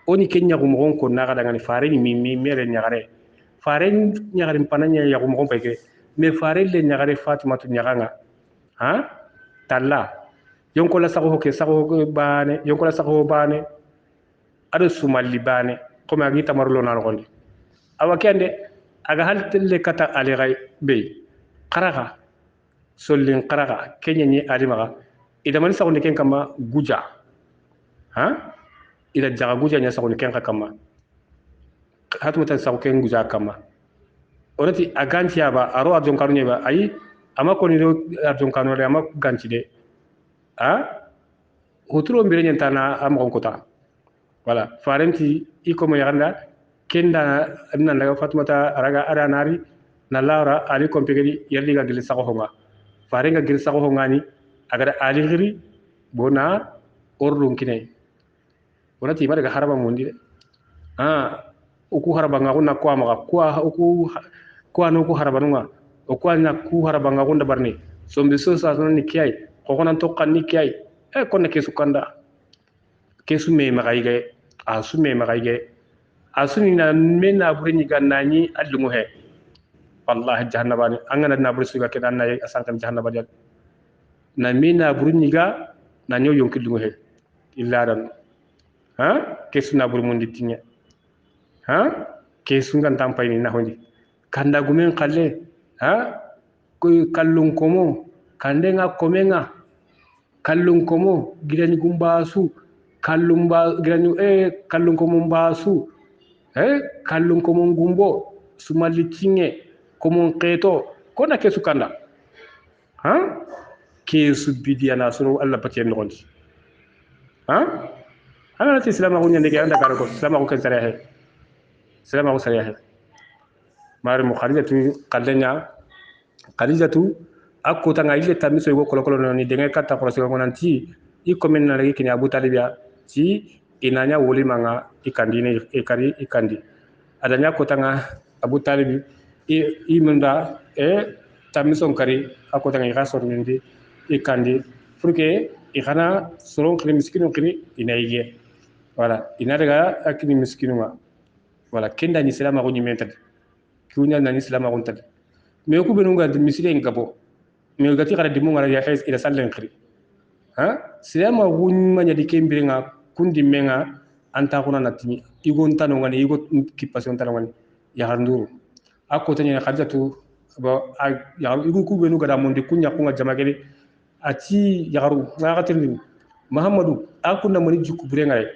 oni kenya ko mo ko na gada ngani fare ni mi mere nyagare fare nyagare pananya ya ko mo peke me fare le nyagare fatima to nyaganga talla yonko la sago bane yonko la sago bane ado sumalli bane ko ma gi tamarlo na ngondi awa kende aga hal telle kata ali gai be qaraga sollin qaraga kenya ni alimaga ida man sawni ken kama guja ha ida jaga guja nya sawni ken kama hatu mutan saw ken guja kama onati aganti aba aro adon kanu nyeba ayi ama ko ni do adon kanu le ama ganti de ha hoturo mbire nyantana am kota wala farenti iko mo yaganda kenda nan daga fatmata araga ada nari na laura ali kompegedi yerli ga gil sago honga farenga gil sago honga ni agada ali giri bona ordum kine bona ti madaga haraba mundi uku haraba ngakuna kwa maka kwa uku kwa no ku haraba nunga o kwa na ku haraba ngakunda barni sombe so sa ni kiyai ko konan to kan ni kiyai konne kesu kanda kesu me magaige asu me magaige asuni na mena burini ganani allungu he wallahi jahannabani angana na buri suga kedan na asankan jahannabani na mena burini ga na nyo yonkilungu he illa dan kesu na buri mundi tinya kesu ngan tampai ni na hondi kanda gumen kalle ko kallun komo kandenga komenga kallun komo gidani gumbasu kallumba gidani kallun komo mbasu kallun ko mon gumbo sumali tinge ko mon qeto kona kesu kanda kesu bidiana suru alla patien nondi ana ti islama ko nyande ke anda karo islama ko kan sariya islama ko sariya mari mu khadijatu akko tanga ile tamiso go kolo kolo ni denga kata ko so ngonanti i komen na lagi kini abu talibia ci inanya woli manga ikandine ikandi adanya ko tanga abu talibi i munda tamison kari akko tanga ika sor nindi ikandi furke ikana soron kri miskinu kri inaige wala ina daga akini miskinu ma wala kenda ni salama ko nyimenta kunya na ni salama ko tadi me ko benunga misile ngabo me gati kala dimu ngara ya ila sallen kri salama wunma nya dikembiringa kundi menga anta kuna natini igon tano ngani igo kipasyon tano ngani ya handuru ako tanya khadijatu ba ya igo ku benu gada mondi kunya kunga jamageli ati yagaru ngaga tirni muhammadu akuna mani jukku burenga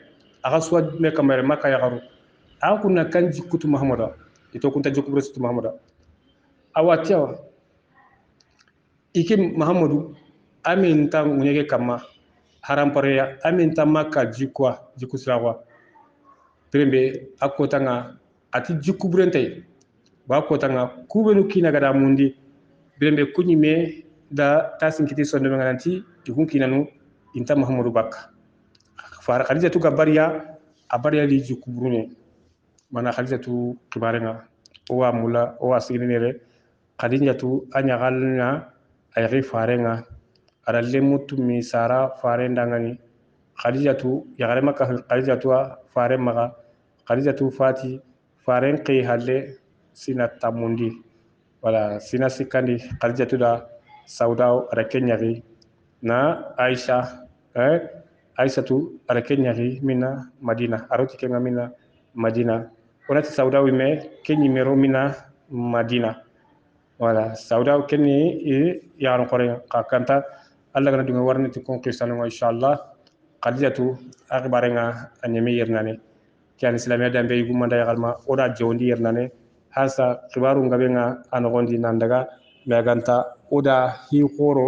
aga swad me kamere maka yagaru akuna kan jikutu muhammadu ito kunta jukku buresu muhammadu awatiya ikim muhammadu amin ta ngunyege kama haram pareya amin ta maka jikwa jikusrawa prembe akotanga ati jikku burente ba akotanga kubenu kina gada mundi prembe kunyime da tasinkiti sonde ngananti ikun kinanu inta muhammadu bakka fara khadijatu gabariya abariya li jikku burune mana khadijatu kibarenga owa mula owa siginere khadijatu anya galna ay farenga aralle mutu mi sara fare ndangani khadijatu yagare maka khadijatu fare maga khadijatu fati faren qi halle sina tamundi wala sina sikandi khadijatu da sauda arakenyari na aisha aishatu arakenyari mina madina aroti kenga mina madina onati sauda wime kenyi mero mina madina wala sauda kenni yaron kore kakanta alla gana dunga warni ti conquistano inshallah khadijatu akhbarenga anyami yernane kian islamia dambe yugumanda yagalma oda jondi yernane hasa khibaru ngabenga anogondi nandaga meganta oda hi khoro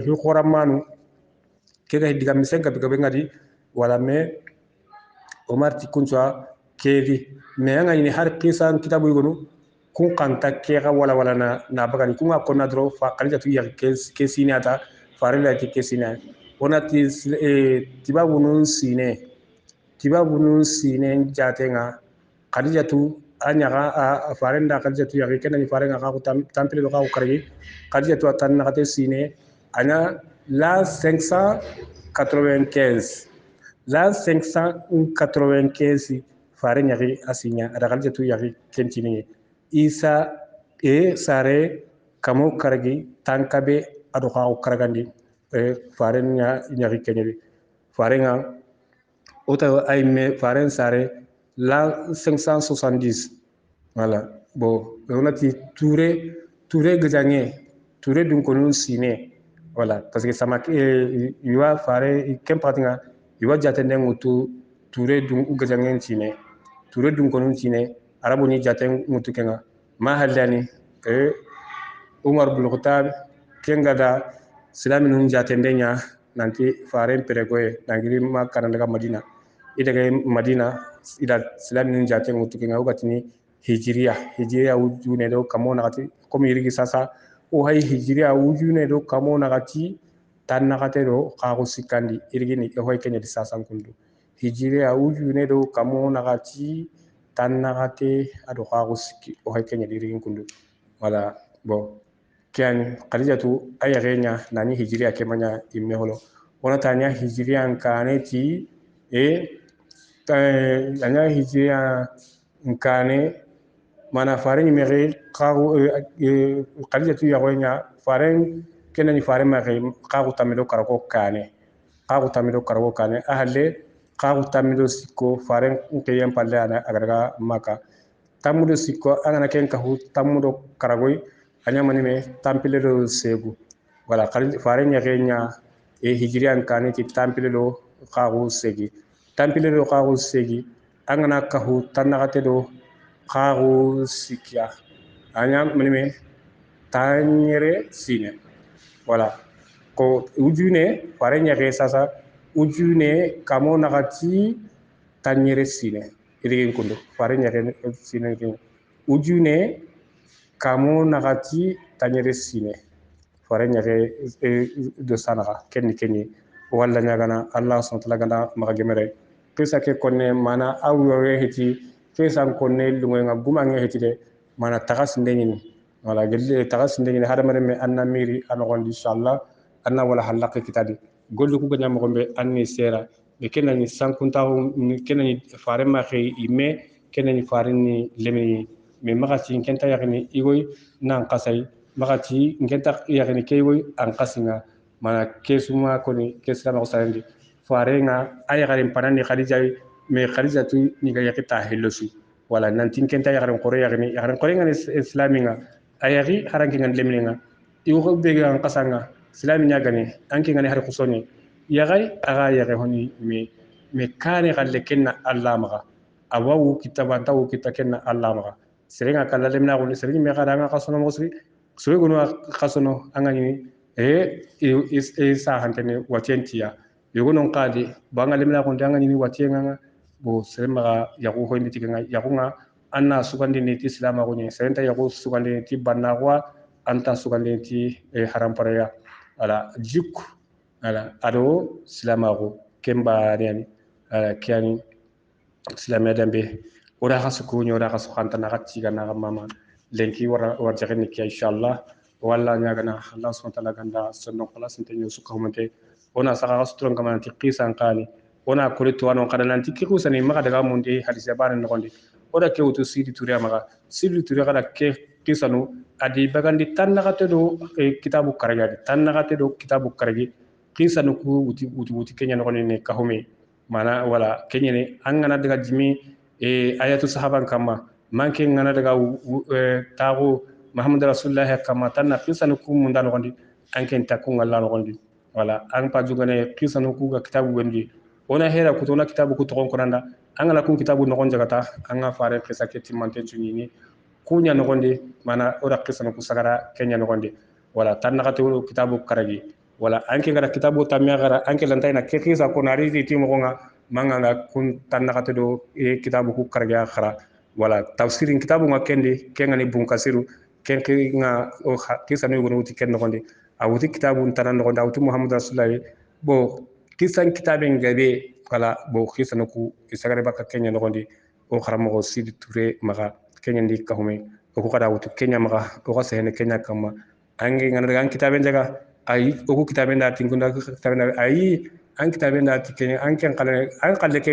hi khoramanu kega diga misenga biga ngadi wala me omar ti kuncha kevi me nga ni har kisan kitabu yugonu kun kanta kega wala na bagani kunga konna dro fa khadijatu ya kesinata farila ti kesina onati tibabu nun sine jatenga khadijatu anyaga farenda khadijatu ya kenani farenga ka tampile ka kargi khadijatu atanna kate sine ana la 595 fare nyari asinya ada khadijatu ya kentini isa sare kamo kargi tankabe ado ka kargandi faren nyari kenyeri farenga ota ay me faren sare la 570 voilà bo onati Touré gajanye Touré dun konun sine voilà parce que sama iwa fare kem patinga iwa jatende ngutu Touré dun gajanye sine Touré dun konun sine arabu ni jaten ngutu kenga ma halani e Umar bin Khattab kenga da silaminun jatende nya nanti fare peregoye nangiri ma kananda Madina idaga Madina ida silaminun jaten ngutu kenga ugatini hijriya wujune do kamo nagati comme yirigi sasa o hay hijriya wujune do kamo nagati tan nagate do xaxu sikandi yirigi ni hoy kenya di sasa kundu hijriya wujune do kamo nagati tan nagate ado xaxu sikki o hay kenya di yirigi kundu wala bon kian khadijatu ayagenya nani hijriya kemanya imme holo ona tanya hijriya kaneti e tanya hijriya nkane mana faren mere qagu qadijatu yagonya faren kenani faren mere qagu tamido karako kane ahalle qagu tamido sikko faren nkeyen palle ana agaraga maka tamudo sikko angana ken kahu tamudo karagoy anya manime tampile do segu wala faren yagenya hijriyan kane ti tampile do qagu segi angana kahu tanagate do qagu sikia anya menime tanyere sine wala ko ujune fare nyake sasa ujune kamo nagati tanyere sine irigin kundo fare nyake sine ujune kamo nagati tanyere sine fare nyake do sanaga kenni wala nyagana Allah subhanahu wa ta'ala ganda magagemere pesa ke konne mana awwe heti fesan konne lunga gumange hetide mana tagas ndengini wala gelle tagas ndengini hada me anna miri anogondi inshallah anna wala halaqe kitadi gollu ku ganya mo gombe anni sera be kenani sankunta kenani fare ma xey imme kenani fare ni lemi me magati kenta yakni igoy nan qasay magati ngenta yakni kaygoy an qasinga mana kesuma koni kesra ma sayandi fare nga ay garim panani khadija me khadija tu ni ga yakita helosu wala nantin kenta yagaran kore ngani islaminga ayagi haranki ngan lemninga iwo be ga qasanga islaminya gani anki ngani har kusoni yagai aga yage honi me kane galle kenna allah maga awawu kitabanta wu kitakenna allah maga serenga kala lemna ko serenga me ga nga qasono mosri sore gono qasono angani sa hantene watentiya yogo non qadi banga lemna ko ndanga ni watiyenga bo serema yago hoyni tikenga yagunga anna sugandi ni islama ko ni serenta yago sugandi ti bannawa anta sugandi ti haram paraya ala jikku ala ado islama ko kemba yani ala kiani islama dambe ora hasuko nyora hasu khanta na gatti gana mama lenki war jagni ki inshallah walla nyagana allah subhanahu wa ta'ala ganda sonno kala sinte nyu suka humante ona saka gastron kama nanti qisan qali ona kulitu wano kada nanti ki kusani maka daga mundi hadisa bana nogondi oda ke wutu sidi turiya maka sidi turiya kada ke qisanu adi bagandi tannagate do kitabu karagadi tannagate do kitabu karagi qisanu ku wuti kenya nogoni ne kahume mana wala kenya ne angana daga jimi ayatu sahaban kama manke ngana daga tago muhammad rasulullah kama tanna qisanu ku munda nogondi anken takku ngalla nogondi wala an pa jugane qisanu ku ga kitabu wendi ona hera ku tona kitabu ku togon konanda angala kun kitabu nogon jagata anga fare qisa ke timante tunini kunya nogondi mana ora qisanu ku sagara kenya nogondi wala tannagatu kitabu karagi wala anke ngara kitabu tamya gara anke lantayna ke qisa ko nari ti mo nga manga kun tannagatu do kitabu ku karagi akhara wala tafsirin kitabu nga kendi kengani bunkasiru kenki nga qisa no gono wuti ken nogondi awuti kitabu tanan nogondi awuti muhammad rasulullah bo kisan kitaben gabe kala bo kisanu ku isagare baka kenya nogondi o kharamo sidi touré maga kenya ndi kahume o ko kada wutu kenya maga o ko sehne kenya kama angi ngana daga kitaben jaga ay o ko kitaben da tingunda kitaben ay an kitaben da tikenya an ken kala an kalle ke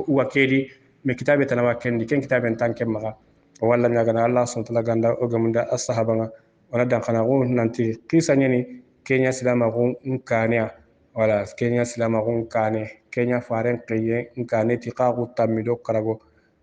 wakedi me kitabe tanawa kendi ken kitaben tanke maga walla nyaga na allah subhanahu wa ta'ala ganda o gamunda as-sahaba wana dan kana go nanti kisanyeni kenya silama go nkania wala kenya silama ko kane kenya faren qeye nkane ti qagu tamido karago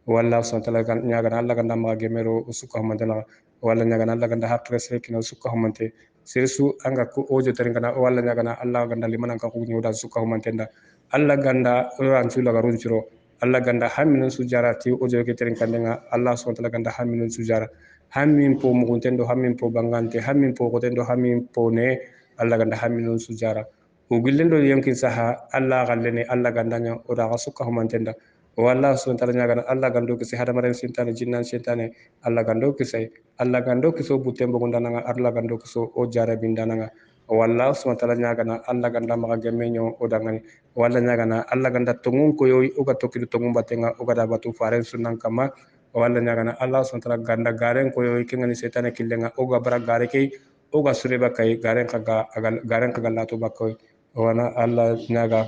walla sontala kan nyaga Allah ganda ma gemero suka humantena walla nyaga Allah ganda hakre sekina suka humante sirsu anga ku ojo terengana walla nyaga Allah ganda limana ka ku nyoda suka humantenda Allah ganda ran sula garun ciro Allah ganda haminun sujarati ojo ke terenkandenga Allah sontala ganda haminun sujara hamin po muguntendo hamin po bangante hamin po gotendo hamin po ne Allah ganda haminun sujara ugillendo yankin saha Allah gallene Allah gandanya oda suka humantenda walla subhanahu wa ta'ala nyaga Allah gando kisi hadamaren sintane jinnan sintane Allah gando kisi Allah gando kiso butembo gondananga Allah gando kiso o jara bindananga walla subhanahu wa ta'ala nyaga Allah ganda maga gemenyo odangani walla nyaga Allah ganda tongun ko yoy o gato kido tongun batenga o gada batu faren sunan kama walla nyaga Allah subhanahu wa ta'ala ganda garen ko yoy kengani setane killenga o ga bara gare kay o ga sureba kay garen kaga lato bakoy wana Allah nyaga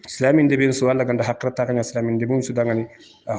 islamin de bin su Allah ganda hakrata kanya islamin de bin su dangani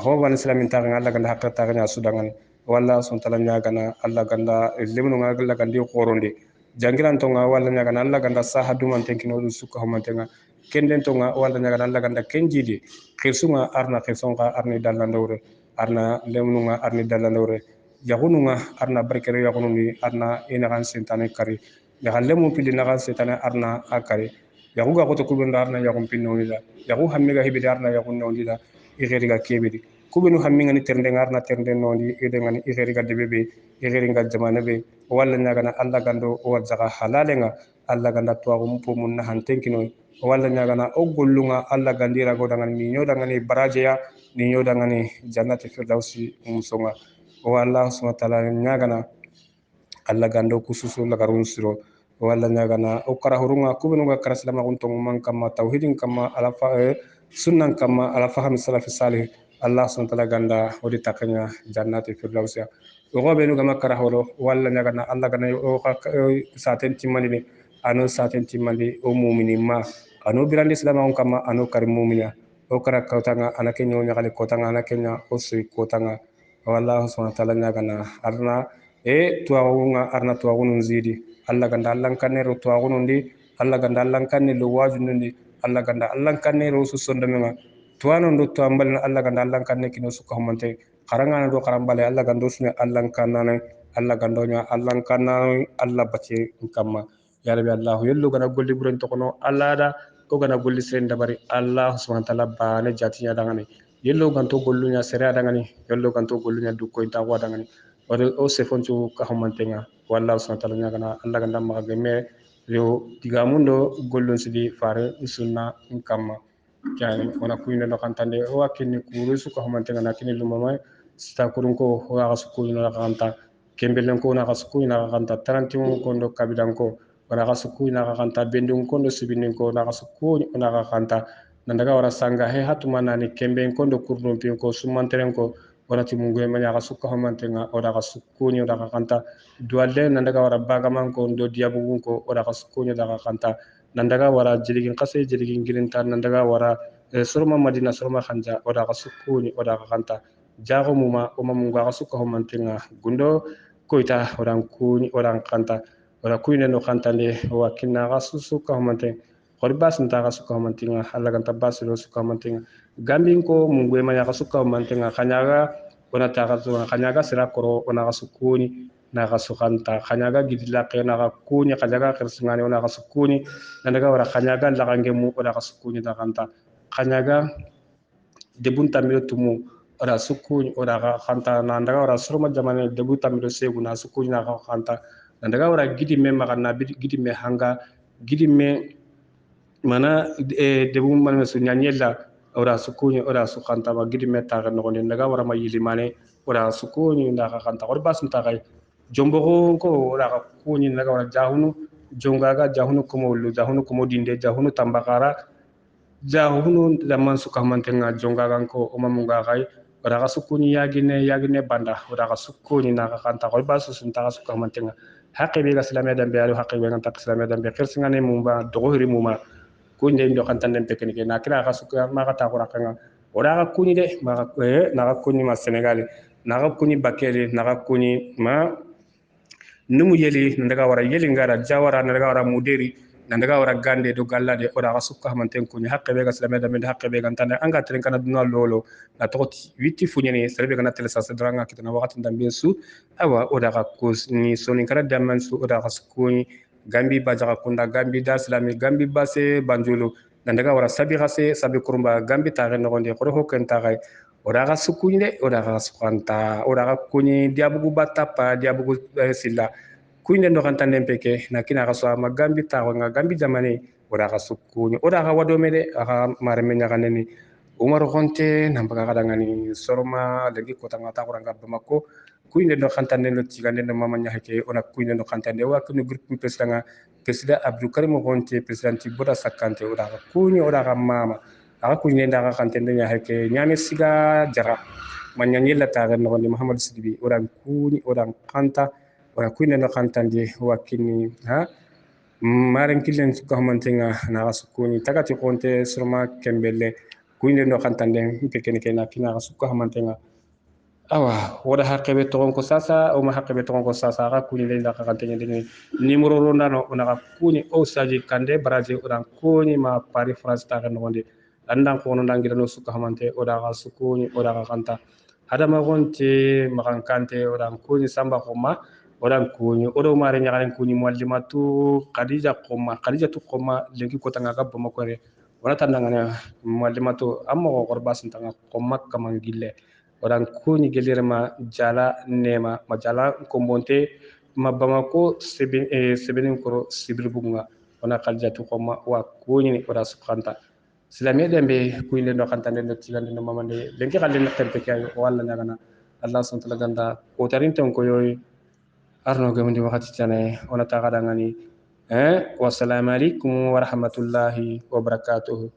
ho wan islamin ta Allah ganda hakrata kanya su dangani walla sun talanya gana Allah ganda lemnu Allah gandi qoronde jangiran tonga walla nyaga Allah ganda sahadu man tenkino du suka homantenga kenden tonga walla nyaga Allah ganda kenjidi khirsunga arna khirsonga arni dallandore arna lemnu arni dallandore yagununga arna barkere yagununi arna ina kan sentane kari ya lemu pili na kan sentane arna akari yagu ga goto kubin darna yagun pinno nida yagu hammi ga hibi darna yagun no nida igeri ga kebedi kubinu hammi ngani ternde ngarna ternde no ndi ede ngani igeri ga debebe igeri ga jamana be walla nyaga na Allah gando o zaga halalenga Allah ganda to agum po mun na hantenkino walla nyaga na o gollunga Allah gandira go dangan ni nyoda ngani baraje ya ni nyoda ngani jannati firdausi musonga walla subhanahu wa ta'ala nyaga na Allah gando kususu la garun siro walla nyagana o kara hurunga kubenu ga kara salama gunto man kama tauhidin kama ala fa sunnan kama ala faham salaf salih Allah subhanahu wa ta'ala ganda odi takanya jannati firdausiya o go benu ga makara horo walla nyagana Allah gana o saten timmani ni ano saten timmani o mu'mini ma ano birandi salama on kama ano kar mu'mina o kara kawtanga anake nyo nyagali kotanga anake nya o sui kotanga walla subhanahu wa ta'ala nyagana arna tuwagunga arna tuwagunun zidi Allah ganda Allah kanero tuwagunundi Allah ganda Allah kanne lo wajunundi Allah ganda Allah kanero su sondamenga tuwano ndo tuambal Allah ganda Allah kanne kino suka humante karanga ndo karambale Allah gando sune Allah kanane Allah gandonya Allah kanane Allah bace kamma ya rabbi Allah yello gana golli buren to kono Allah da ko gana golli sen dabari Allah subhanahu wa ta'ala bane jatinya dangane yello ganto gollunya sere dangane yello ganto gollunya dukko inta wa dangane wala o sefoncu ka humantenga walla subhanahu wa ta'ala nyagana Allah ganda ma gemme yo digamundo gollon sidi fare sunna kamma yani wana kuyne no kantande o akini kuru su ka humantenga na kini lumama sta kurun ko wa ga su kuyno na kanta kembelen ko na ga su kuyna na kanta tarantimu ko ndo kabidan ko wana ga su kuyna na kanta bendun ko ndo sibinin ko na ga su kuyna na kanta nandaga wara sanga he hatuma nani kemben ko ndo kurdum pin ko sumanteren ko onati mungu e manya suka homantenga oda ka sukuni oda ka kanta dualle nandaga wara bagaman ko ndo diabugun ko oda ka sukuni oda ka kanta nandaga wara jiligin qase jiligin girinta nandaga wara surma madina surma khanja oda ka sukuni oda ka kanta jago muma o mamungu ka suka homantenga gundo koita oda kuni oda kanta oda kuyne no kanta le wakinna ka suka homantenga kori basin ta ka suka homantenga alla kan tabasi lo suka homantenga gambin ko mungu ema ya kasuka mantenga kanyaga ona taka zuwa kanyaga sira koro ona kasukuni na kasukanta kanyaga gidila kena ka kuni kanyaga kersingani ona kasukuni nandaga wara kanyaga lagangemu ona kasukuni takanta kanyaga debunta milo tumu ona sukuni ona kanta nandaga wara surma jamane debunta milo segu na sukuni na kanta nandaga wara gidi me magana gidi me hanga gidi me mana debu man mesu nyanyela ora sukuni ora sukanta ma gidi meta ga no ndaga wara ma yilimane ora sukuni ndaga kanta or basun ta kay jombo ko ora ka kuni ndaga wara jahunu jongaga jahunu ko mo lu jahunu ko mo dinde jahunu tambakara jahunu zaman suka mantenga jongaga ko o mamunga kay ora ka sukuni yagine banda ora ka sukuni ndaga kanta or basu sun ta suka mantenga haqibi ga islamiyya dambe alu haqibi ga ta islamiyya dambe khirsingane mumba dogohiri muma kunde ndo kan tanden teknike na kira ka suka ma ka ta ko rakanga ora ka kuni de ma ka na ka kuni ma Senegal na ka kuni bakele na ka kuni ma numu yeli ndaga wara yeli ngara jawara ndaga wara muderi nandaga wara gande do gallade oda sukka hamanten kunya haqqe be ga salame da min haqqe be ga tande anga tren kana duna lolo na toti witti funyani salbe ga natele sa dranga kitana wakati ndambe su awa oda ga kos ni soni kara daman su oda ga sukuni gambi bajaga kunda gambi da salami gambi base banjulu nandaga wara sabi gase sabi kurumba gambi tare no gonde ko hokken tagay oda ga sukuni de oda ga sukanta oda ga kuni diabugu batapa diabugu silla kuinde no kan tanden peke na kina ga so ma gambi ta nga gambi jamane ora ga sukuni ora ga wado mede aga mare men nyaga neni umar gonte nambaga ga ngani sorma legi ko tanga ta kuranga bamako kuinde no kan tanden no tigande no mama nyahake ona kuinde no kan tande wa kunu groupe president president abdou karim gonte president boda sakante ora ga kuni ora ga mama aga kuinde nda ga kan tande nyahake nyame siga jara manyanyela ta ga no ni muhammad sidibi ora kuni ora kanta wala kuine no kantande wakini ha maren killen ko hamantenga na rasukuni tagati konte surma kembele kuine no kantande pekene kena kina rasukko hamantenga awa wada haqqebe to ko sasa o ma haqqebe to ko sasa ga kuni le ndaka kantenya de numéro ronda no ona kuni o saji kande baraje odan kuni ma paris france ta no wonde andan ko no dangira no sukko hamante oda ga sukuni oda ga kanta hada ma gonte makan kante odan kuni samba ko ma odan kuni odo mare nyaren kuni muallimatu khadija tu qoma lengi ko tanga ga bama ko re wala tan ngana muallimatu amma ko qorba sin tanga qoma kamangille odan kuni gelirma jala nema majala ko monte ma bama ko sebenin ko sibil bunga ona khadija tu qoma wa kuni ni oda subhanta silamiya dembe kuyinde no kantande no tigande no mamande lenki khalle no tempe kay wala nyagana allah subhanahu wa ta'ala ganda ko tarin ton ko yoy arno gamandi wakati tane ona ta ngani wassalamu alaikum wa rahmatullahi wa barakatuh